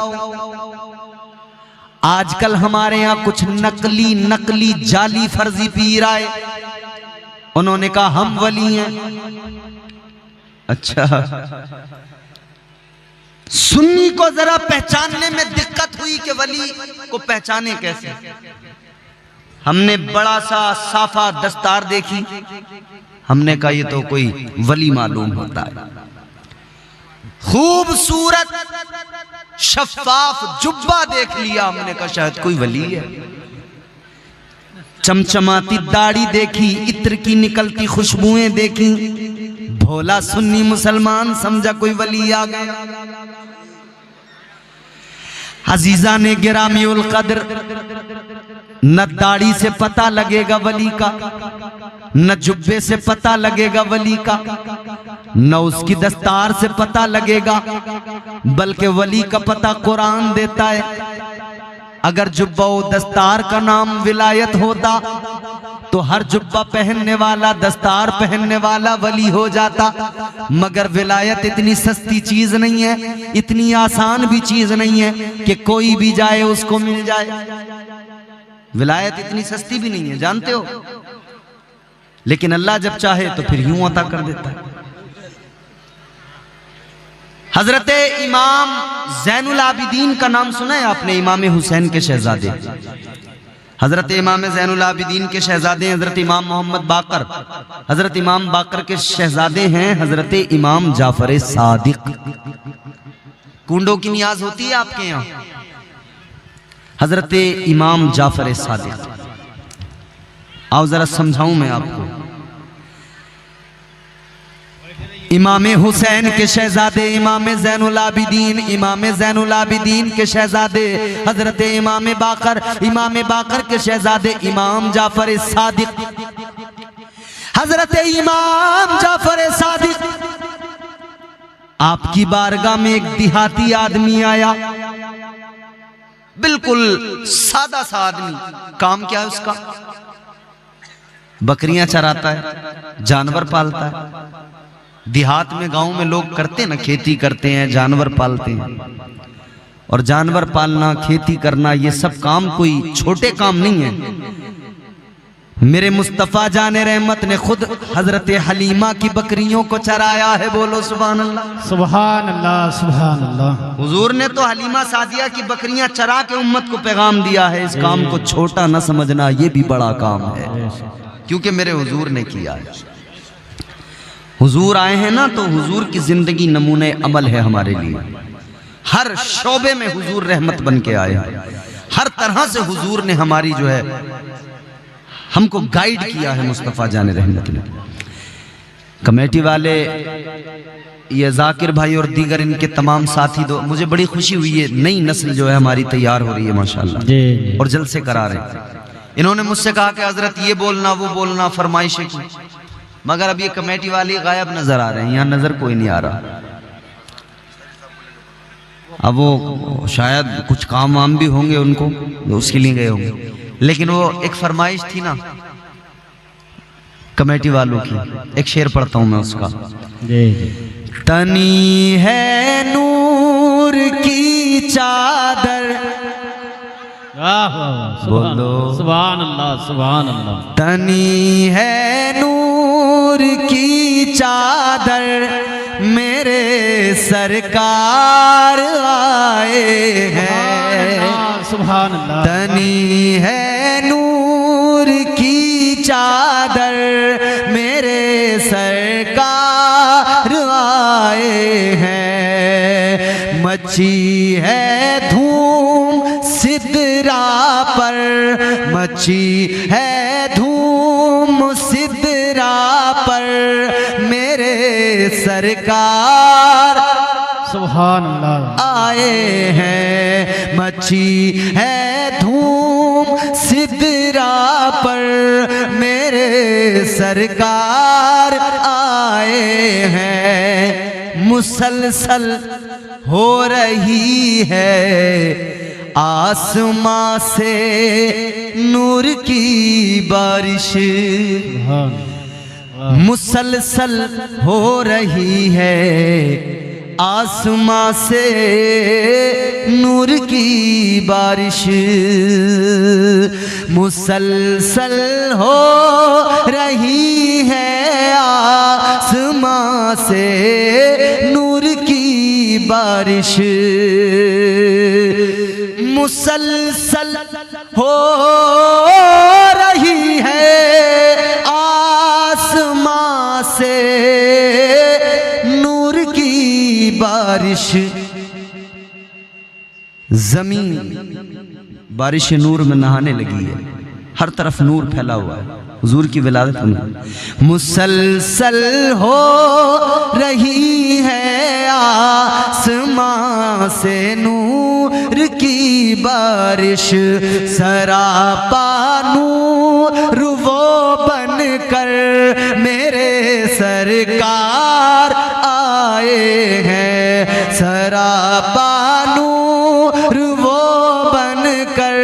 आजकल हमारे यहाँ कुछ नकली जाली फर्जी पीर आए, उन्होंने कहा हम वली हैं। अच्छा, सुन्नी को जरा पहचानने में दिक्कत हुई कि वली को पहचाने कैसे। हमने बड़ा सा साफा दस्तार देखी, हमने कहा ये तो कोई वली मालूम होता है। खूबसूरत शफाफ जुब्बा देख लिया, हमने कहा शायद कोई वली है। चमचमाती दाढ़ी देखी, इत्र की निकलती खुशबुएं देखी, भोला सुन्नी मुसलमान समझा कोई वली आ गया। अजीजा ने गिरामी उल कद्र, न दाढ़ी से पता लगेगा वली का, न जुब्बे से पता लगेगा वली का, न उसकी दस्तार से पता लगेगा, बल्कि वली का पता कुरान देता है। अगर जुब्बा व दस्तार का नाम विलायत होता तो हर जुब्बा पहनने वाला, दस्तार पहनने वाला वली हो जाता। मगर विलायत इतनी सस्ती चीज नहीं है, इतनी आसान भी चीज नहीं है कि कोई भी जाए उसको मिल जाए। विलायत इतनी सस्ती भी नहीं है, जानते हो। लेकिन अल्लाह जब चाहे तो फिर यूं अता कर देता है। हजरत इमाम ज़ैनुल आबिदीन का नाम सुना है आपने? इमाम हुसैन के शहजादे, हजरत इमाम ज़ैनुल आबिदीन के शहजादे हजरत इमाम मोहम्मद बाकर। हजरत इमाम बाकर के शहजादे हैं हजरत इमाम जाफर सादिक। कुंडों की नियाज होती है आपके यहाँ? हजरत इमाम जाफर सादिक, आओ जरा समझाऊं मैं आपको। इमाम हुसैन के शहजादे इमाम ज़ैनुल आबिदीन, इमाम ज़ैनुल आबिदीन के शहजादे हजरत इमाम बाकर, इमाम बाकर के शहजादे इमाम जाफर सादिक। हजरत इमाम जाफर सादिक, आपकी बारगाह में एक देहाती आदमी आया, बिल्कुल सादा सा आदमी। काम क्या है उसका? बकरियां चराता है, जानवर पालता है। देहात में, गांव में लोग करते हैं ना, खेती करते हैं, जानवर पालते हैं। और जानवर पालना, खेती करना, ये सब काम कोई छोटे काम नहीं है। मेरे मुस्तफ़ा जाने रहमत ने खुद हजरत हलीमा की बकरियों को चराया है। बोलो सुभान अल्लाह, सुभान अल्लाह, सुभान अल्लाह। हुजूर ने तो हलीमा सादिया की बकरियां चरा के उम्मत को पैगाम दिया है, इस काम को छोटा न समझना, ये भी बड़ा काम है, क्योंकि मेरे हुजूर ने किया है। हुजूर आए हैं ना, तो हुजूर की जिंदगी नमूने अमल है हमारे लिए। हर शोबे में हुजूर रहमत बन के आए, हर तरह से हुजूर ने हमारी जो है हमको गाइड किया है मुस्तफ़ा जाने रहमत ने। कमेटी वाले, ये जाकिर भाई और दीगर इनके तमाम साथी, दो मुझे बड़ी खुशी हुई है, नई नस्ल जो है हमारी तैयार हो रही है माशाल्लाह, और जलसे करा रहे हैं। इन्होंने मुझसे कहा कि हजरत ये बोलना वो बोलना, फरमाइशें की, मगर अब ये कमेटी वाले गायब नजर आ रहे हैं, यहाँ नजर कोई नहीं आ रहा। अब वो शायद कुछ काम वाम भी होंगे उनको, उसके लिए गए होंगे। लेकिन वो एक फरमाइश थी ना कमेटी वालों की, एक शेर पढ़ता हूं मैं उसका। तनी है नूर की चादर, बोलो सुभान अल्लाह सुभान अल्लाह। तनी है नूर की चादर, मेरे सरकार आए हैं। सुभान अल्लाह। तनी है नूर की चादर, मेरे सरकार आए हैं। मची है धूम सिदरा पर, मची है धूम सिदरा पर, मेरे सरकार सुभान अल्लाह आए हैं। मची है धूम सिदरा पर, मेरे सरकार आए हैं। मुसलसल हो रही है आसमां से नूर की बारिश, मुसलसल हो रही है आसमां से नूर की बारिश, मुसलसल हो रही है आसमां से नूर की बारिश, मुसलसल हो रही है आसमां से नूर की बारिश। जमीन बारिश नूर में नहाने लगी है, हर तरफ नूर फैला हुआ है हुजूर की विलादत में। मुसलसल हो रही है आसमां से नूर की बारिश, सरापा नूर वो बन कर मेरे सरकार आए हैं। सरापा नूर वो बन कर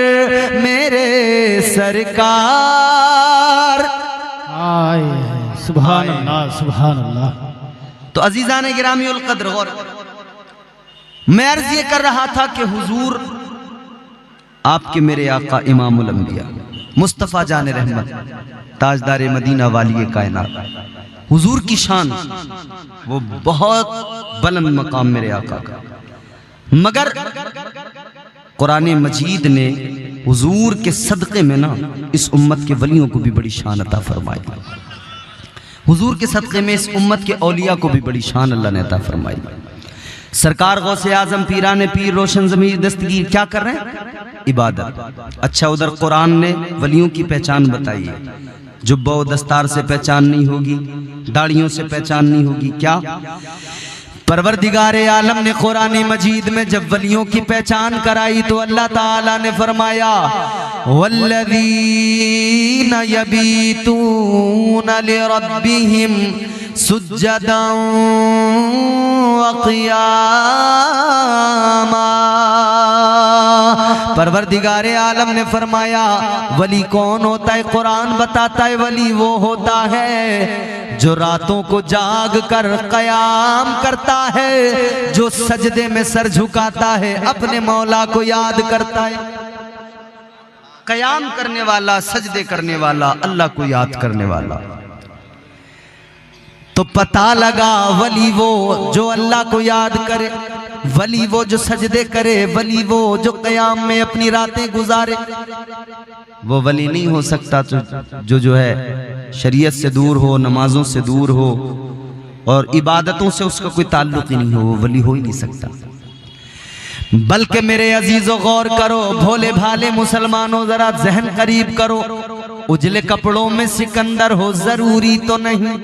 मेरे सरकार आए हैं। सुभान अल्लाह सुभान अल्लाह। तो अजीजान गिरामी उल कद्र, गौर, मैं अर्ज ये कर रहा था कि हुजूर आपके मेरे आका इमामुल अंबिया मुस्तफ़ा जान रहमत ताजदार मदीना वाली कायनात, हुजूर की शान वो बहुत बुलंद मकाम मेरे आका का, मगर कुरान मजीद ने हुजूर के सदक़े में ना इस उम्मत के वलियों को भी बड़ी शान अता फरमाई। हुजूर के सदक़े में इस उम्मत के औलिया को भी बड़ी शान अल्लाह ने अता फरमाई। सरकार गौसे आजम पीराने पीर रोशन ज़मीर दस्तगीर क्या कर रहे हैं? इबादत। अच्छा, उधर कुरान ने वलियों की पहचान बताई है। जुब्बा व दस्तार से पहचान नहीं होगी, दाढ़ियों से पहचान नहीं होगी, क्या? परवरदिगारे आलम ने कुरान मजीद में जब वलियों की पहचान कराई तो अल्लाह ताला ने फरमाया, वल्लज़ीना यबीतूना लिरब्बिहिम सुज्जदन व क़ियामा। परवरदिगारे आलम ने फरमाया वली कौन होता है? कुरान बताता है वली वो होता है जो रातों को जाग कर कयाम करता है, जो सजदे में सर झुकाता है, अपने मौला को याद करता है। कयाम करने वाला, सजदे करने वाला, अल्लाह को याद करने वाला। तो पता लगा वली वो जो अल्लाह को याद करे, वली वो जो सजदे करे, वली वो जो कयाम में अपनी रातें गुजारे। वो वली नहीं हो सकता तो जो है शरीयत से दूर हो, नमाजों से दूर हो और इबादतों से उसका कोई ताल्लुक ही नहीं हो, वो वली हो ही नहीं सकता। बल्कि मेरे अजीजों गौर करो, भोले भाले मुसलमानों जरा जहन करीब करो। उजले कपड़ों में सिकंदर हो जरूरी तो नहीं।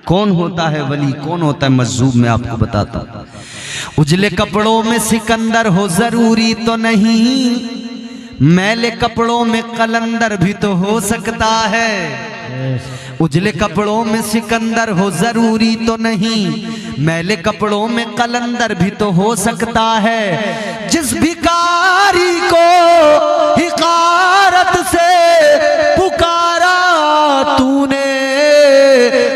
कौन होता है वली, कौन होता है मजजूब, मैं आपको बताता हूं। उजले कपड़ों में सिकंदर हो जरूरी तो नहीं, मैले कपड़ों में कलंदर भी तो हो सकता है। उजले कपड़ों में सिकंदर हो जरूरी तो नहीं, मैले कपड़ों में कलंदर भी तो हो सकता है। जिस भिखारी को हिकारत से पुकारा तूने,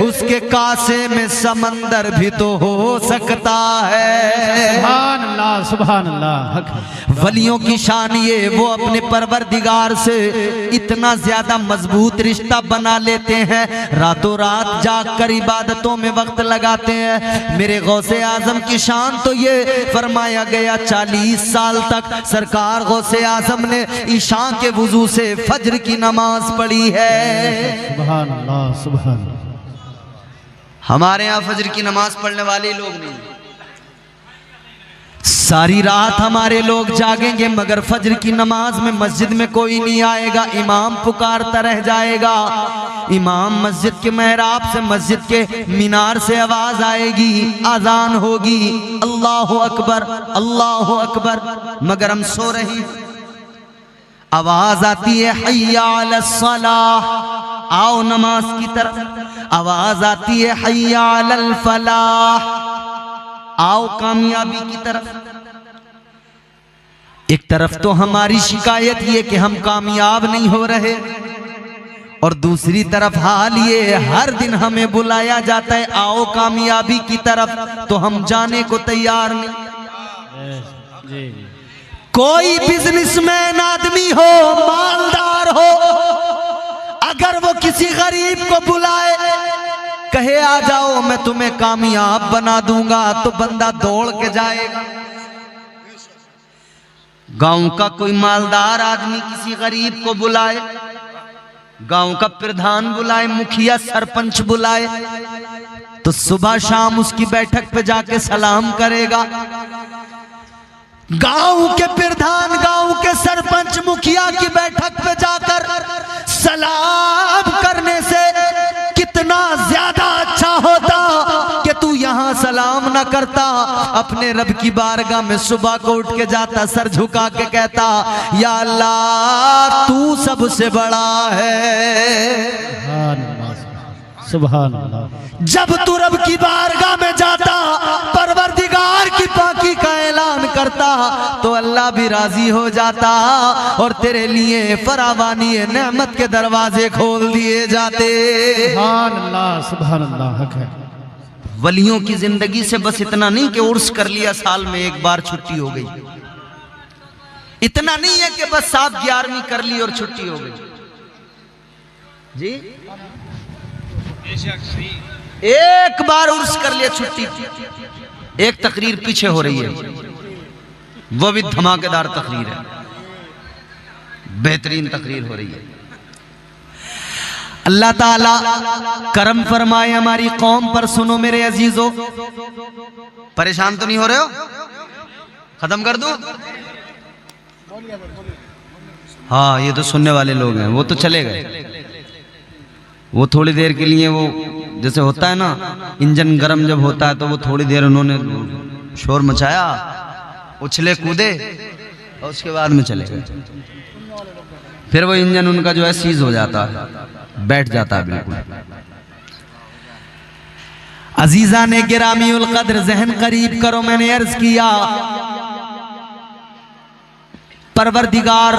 उसके कासे में समंदर भी तो हो सकता है। सुभान अल्लाह, सुभान अल्लाह। हक है। वलियों की शान ये, वो अपने परवरदिगार से इतना ज्यादा मजबूत रिश्ता बना लेते हैं, रातों रात जाग कर इबादतों में वक्त लगाते हैं। मेरे गौसे आजम की शान तो ये फरमाया गया 40 साल तक सरकार गौसे आजम ने ईशा के वुजू से फज्र की नमाज पढ़ी है। सुभान अल्लाह, सुभान अल्लाह। हमारे यहाँ फज्र की नमाज पढ़ने वाले लोग नहीं, सारी रात हमारे लोग जागेंगे मगर फज्र की नमाज में मस्जिद में कोई नहीं आएगा। इमाम पुकारता रह जाएगा, इमाम मस्जिद के मेहराब से, मस्जिद के मीनार से आवाज आएगी, अजान होगी, अल्लाह अकबर अल्लाह अकबर, मगर हम सो रहे हैं। आवाज आती है हय्या अलस सलाह, आओ नमाज की तरफ। आवाज आती है हय्या अलल फलाह, आओ कामयाबी की तरफ। एक तरफ तो हमारी शिकायत ये कि हम कामयाब नहीं हो रहे, और दूसरी तरफ हाल ये हर दिन हमें बुलाया जाता है आओ कामयाबी की तरफ, तो हम जाने को तैयार नहीं। कोई बिजनेसमैन आदमी हो, मालदार हो, अगर वो किसी गरीब को बुलाए, कहे आ जाओ मैं तुम्हें कामयाब बना दूंगा, तो बंदा दौड़ के जाएगा। गांव का कोई मालदार आदमी किसी गरीब को बुलाए, गांव का प्रधान बुलाए, मुखिया सरपंच बुलाए, तो सुबह शाम उसकी बैठक पे जाके सलाम करेगा। गांव के प्रधान, गांव के सरपंच, मुखिया की बैठक पे जाकर सलाम करने से कितना ज्यादा अच्छा होता कि तू यहां सलाम न करता, अपने रब की बारगाह में सुबह को उठ के जाता, सर झुका के कहता या अल्लाह तू सबसे बड़ा है। सुभान अल्लाह। जब तू रब की बारगाह में जाता, परवरदिगार की पाकी का ऐलान करता, तो अल्लाह भी राजी हो जाता और तेरे लिए फरावानी नेमत के दरवाजे खोल दिए जाते। सुभान अल्लाह, सुभान अल्लाह। हक है। वलियों की जिंदगी से बस इतना नहीं कि उर्स कर लिया, साल में एक बार छुट्टी हो गई, इतना नहीं है कि बस 7/11वीं कर ली और छुट्टी हो गई जी। एक बार उर्स कर लिया, छुट्टी। एक तकरीर पीछे हो रही है, वो भी धमाकेदार तकरीर है, बेहतरीन तकरीर हो रही है। अल्लाह ताला करम फरमाए हमारी कौम पर। सुनो मेरे अजीजों, परेशान तो नहीं हो रहे हो? खत्म कर दूं? हाँ, ये तो सुनने वाले लोग हैं, वो तो चले गए। वो थोड़ी देर के लिए, वो जैसे होता है ना, इंजन गर्म जब होता है तो वो थोड़ी देर उन्होंने शोर मचाया, उछले कूदे, और उसके बाद में चले गए। फिर वो इंजन उनका जो है सीज हो जाता है, बैठ जाता है बिल्कुल। अजीजा ने गिरामी उल कद्र जहन करीब करो, मैंने अर्ज किया परवरदिगार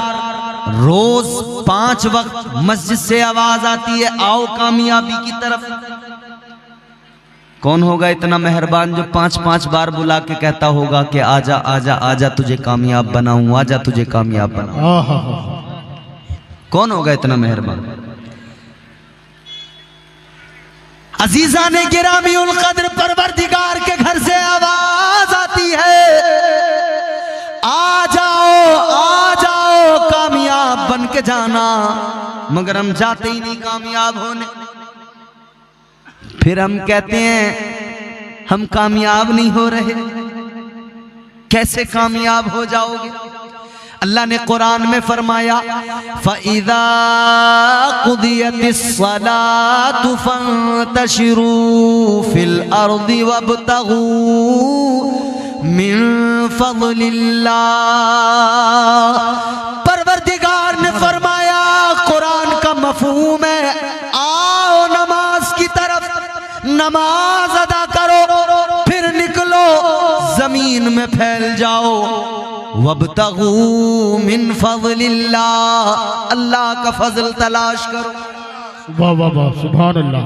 रोज 5 वक्त मस्जिद से आवाज आती है आओ कामयाबी की तरफ। कौन होगा इतना मेहरबान जो 5-5 बार बुला के कहता होगा कि आजा आजा आजा तुझे कामयाब बनाऊं, आजा तुझे कामयाब बनाऊं? कौन होगा इतना मेहरबान? अजीजा ने गिरामी उल कद्र परवरदिगार के घर से आवाज आती है आ जाओ कामयाब बन के जाना, मगर हम जाते ही नहीं कामयाब होने। फिर हम कहते हैं हम कामयाब नहीं हो रहे। कैसे कामयाब हो जाओगे? अल्लाह ने कुरान में फरमाया फ़इज़ा क़ुदियतिस सलातु फ़ंतशिरू फ़िल अर्दि वब्तगू मिन फ़ज़लिल्लाह। परवरदिगार ने फरमाया, कुरान का मफ़हूम है आओ नमाज की तरफ, नमाज अदा करो, फिर जमीन में फैल जाओ, वब्तगू मिन फज़लिल्लाह, अल्लाह का फजल तलाश करो। वाह वाह वाह, सुभान अल्लाह।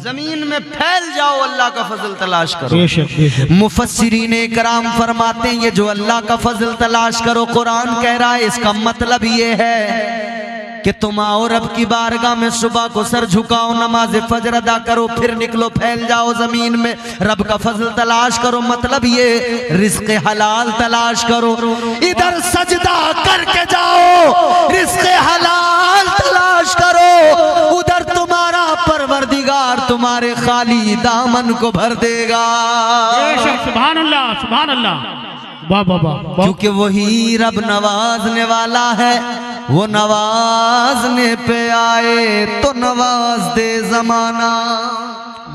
जमीन में फैल जाओ, अल्लाह का फजल तलाश करो। बेशक बेशक। मुफस्सिरीन इकराम फरमाते हैं ये जो अल्लाह का फजल तलाश करो कुरान कह रहा है, इसका मतलब ये है कि तुम आओ रब की बारगाह में, सुबह को सर झुकाओ, नमाज फजर अदा करो, फिर निकलो फैल जाओ जमीन में, रब का फजल तलाश करो। मतलब ये रिस्क हलाल तलाश करो। इधर सजदा करके जाओ, रिस्क हलाल तलाश करो, उधर तुम्हारा परवरदिगार तुम्हारे खाली दामन को भर देगा। बेशक, सुभान अल्लाह सुभान अल्लाह। वाह वाह वाह वाह। क्योंकि वही रब नवाजने वाला है, वो नवाजने पे आए तो नवाज दे जमाना।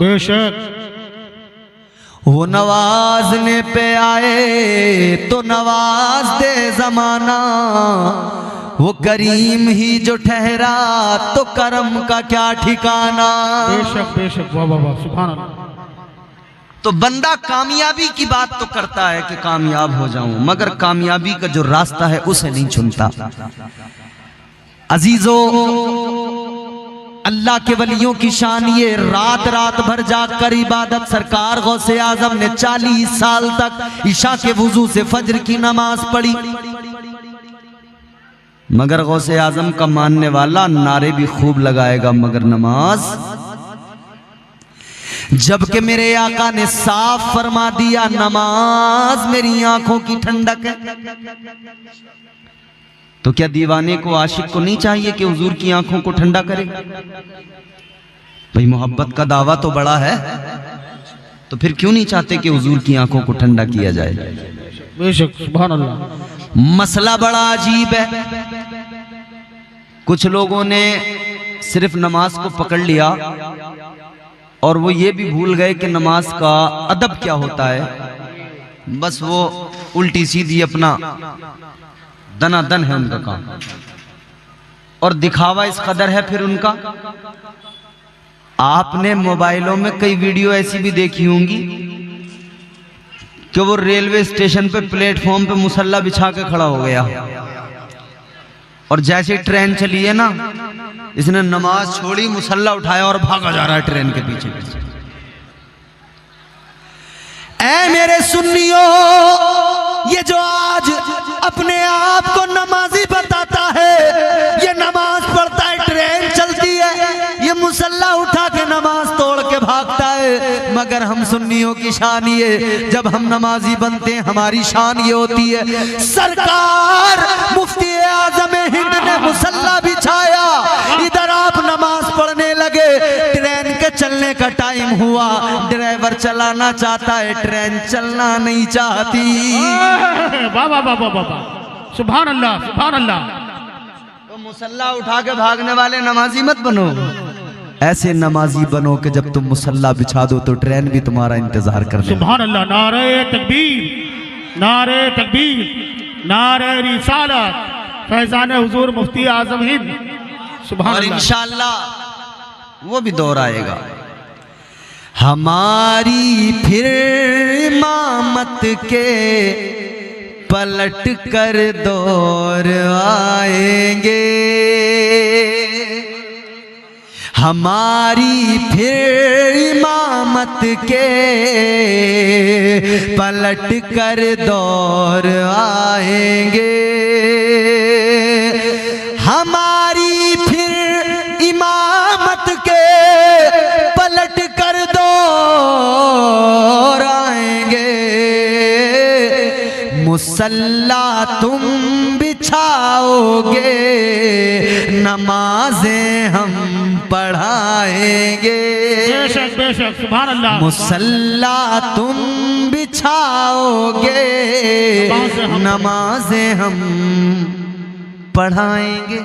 बेशक। वो नवाजने पे आए तो नवाज दे जमाना, वो करीम ही जो ठहरा तो करम का क्या ठिकाना। बेशक बेशक, वाह वाह वाह, सुभान अल्लाह। तो बंदा कामयाबी की बात तो करता है कि कामयाब हो जाऊं, मगर कामयाबी का जो रास्ता है उसे नहीं चुनता। अजीजो, अल्लाह के वलियों की शान ये, रात रात भर जाकर इबादत। सरकार गौसे आजम ने 40 साल तक ईशा के वुजू से फजर की नमाज पढ़ी, मगर गौसे आजम का मानने वाला नारे भी खूब लगाएगा मगर नमाज। जबकि मेरे आका ने साफ फरमा दिया नमाज मेरी आंखों की ठंडक है। तो क्या दीवाने को, आशिक को नहीं चाहिए कि हुजूर की आंखों को ठंडा करे? भाई मोहब्बत का दावा तो बड़ा है, तो फिर क्यों नहीं चाहते कि हुजूर की आंखों को ठंडा किया जाए? बेशक, सुभान अल्लाह। मसला बड़ा अजीब है। कुछ लोगों ने सिर्फ नमाज को पकड़ लिया और वो ये भी भूल गए कि नमाज का अदब क्या होता है। बस वो उल्टी सीधी अपना दनादन है उनका काम, और दिखावा इस कदर है फिर उनका। आपने मोबाइलों में कई वीडियो ऐसी भी देखी होंगी कि वो रेलवे स्टेशन पे प्लेटफॉर्म पे मुसल्ला बिछा के खड़ा हो गया, और जैसे ट्रेन चली है ना, इसने नमाज छोड़ी, मुसल्ला उठाया और भागा जा रहा है ट्रेन के पीछे पीछे। ऐ मेरे सुन्नियों, ये जो आज अपने आप को नमाजी बताता है, ये नमाज पढ़ता है, ट्रेन चलती है, ये मुसल्ला उठा के नमाज तोड़ के भागता है। मगर हम सुन्नियों की शान ये, जब हम नमाजी बनते हैं हमारी शान ये होती है, सरकार मुफ्ती आजम हिंद ने मुसल्ला बिछाया, इधर आप नमाज पढ़ने लगे, ट्रेन के चलने का टाइम हुआ, ड्राइवर चलाना चाहता है, ट्रेन चलना नहीं चाहती। वाह वाह वाह वाह वाह, सुभान अल्लाह सुभान अल्लाह। तो मुसल्ला उठा के भागने वाले नमाजी मत बनो, ऐसे नमाजी बनो कि जब तुम मुसल्ला बिछा दो तो ट्रेन भी तुम्हारा इंतजार कर ले। सुभान अल्लाह। नारे तकबीर, नारे तकबीर, नारे रिसालत, फैजान हुजूर मुफ्ती आजम हिंद। सुभान और अल्लाह। इंशाअल्लाह वो भी दौर आएगा। हमारी फिर इमामत के पलट कर दौर आएंगे, हमारी फिर इमामत के पलट कर दौर आएंगे, हमारी फिर इमामत के पलट कर दौर आएंगे, मुसल्ला तुम बिछाओगे, नमाजें हम पढ़ाएंगे। बेशक बेशक, सुभान अल्लाह। मुसल्ला तुम बिछाओगे, नमाजें हम पढ़ाएंगे।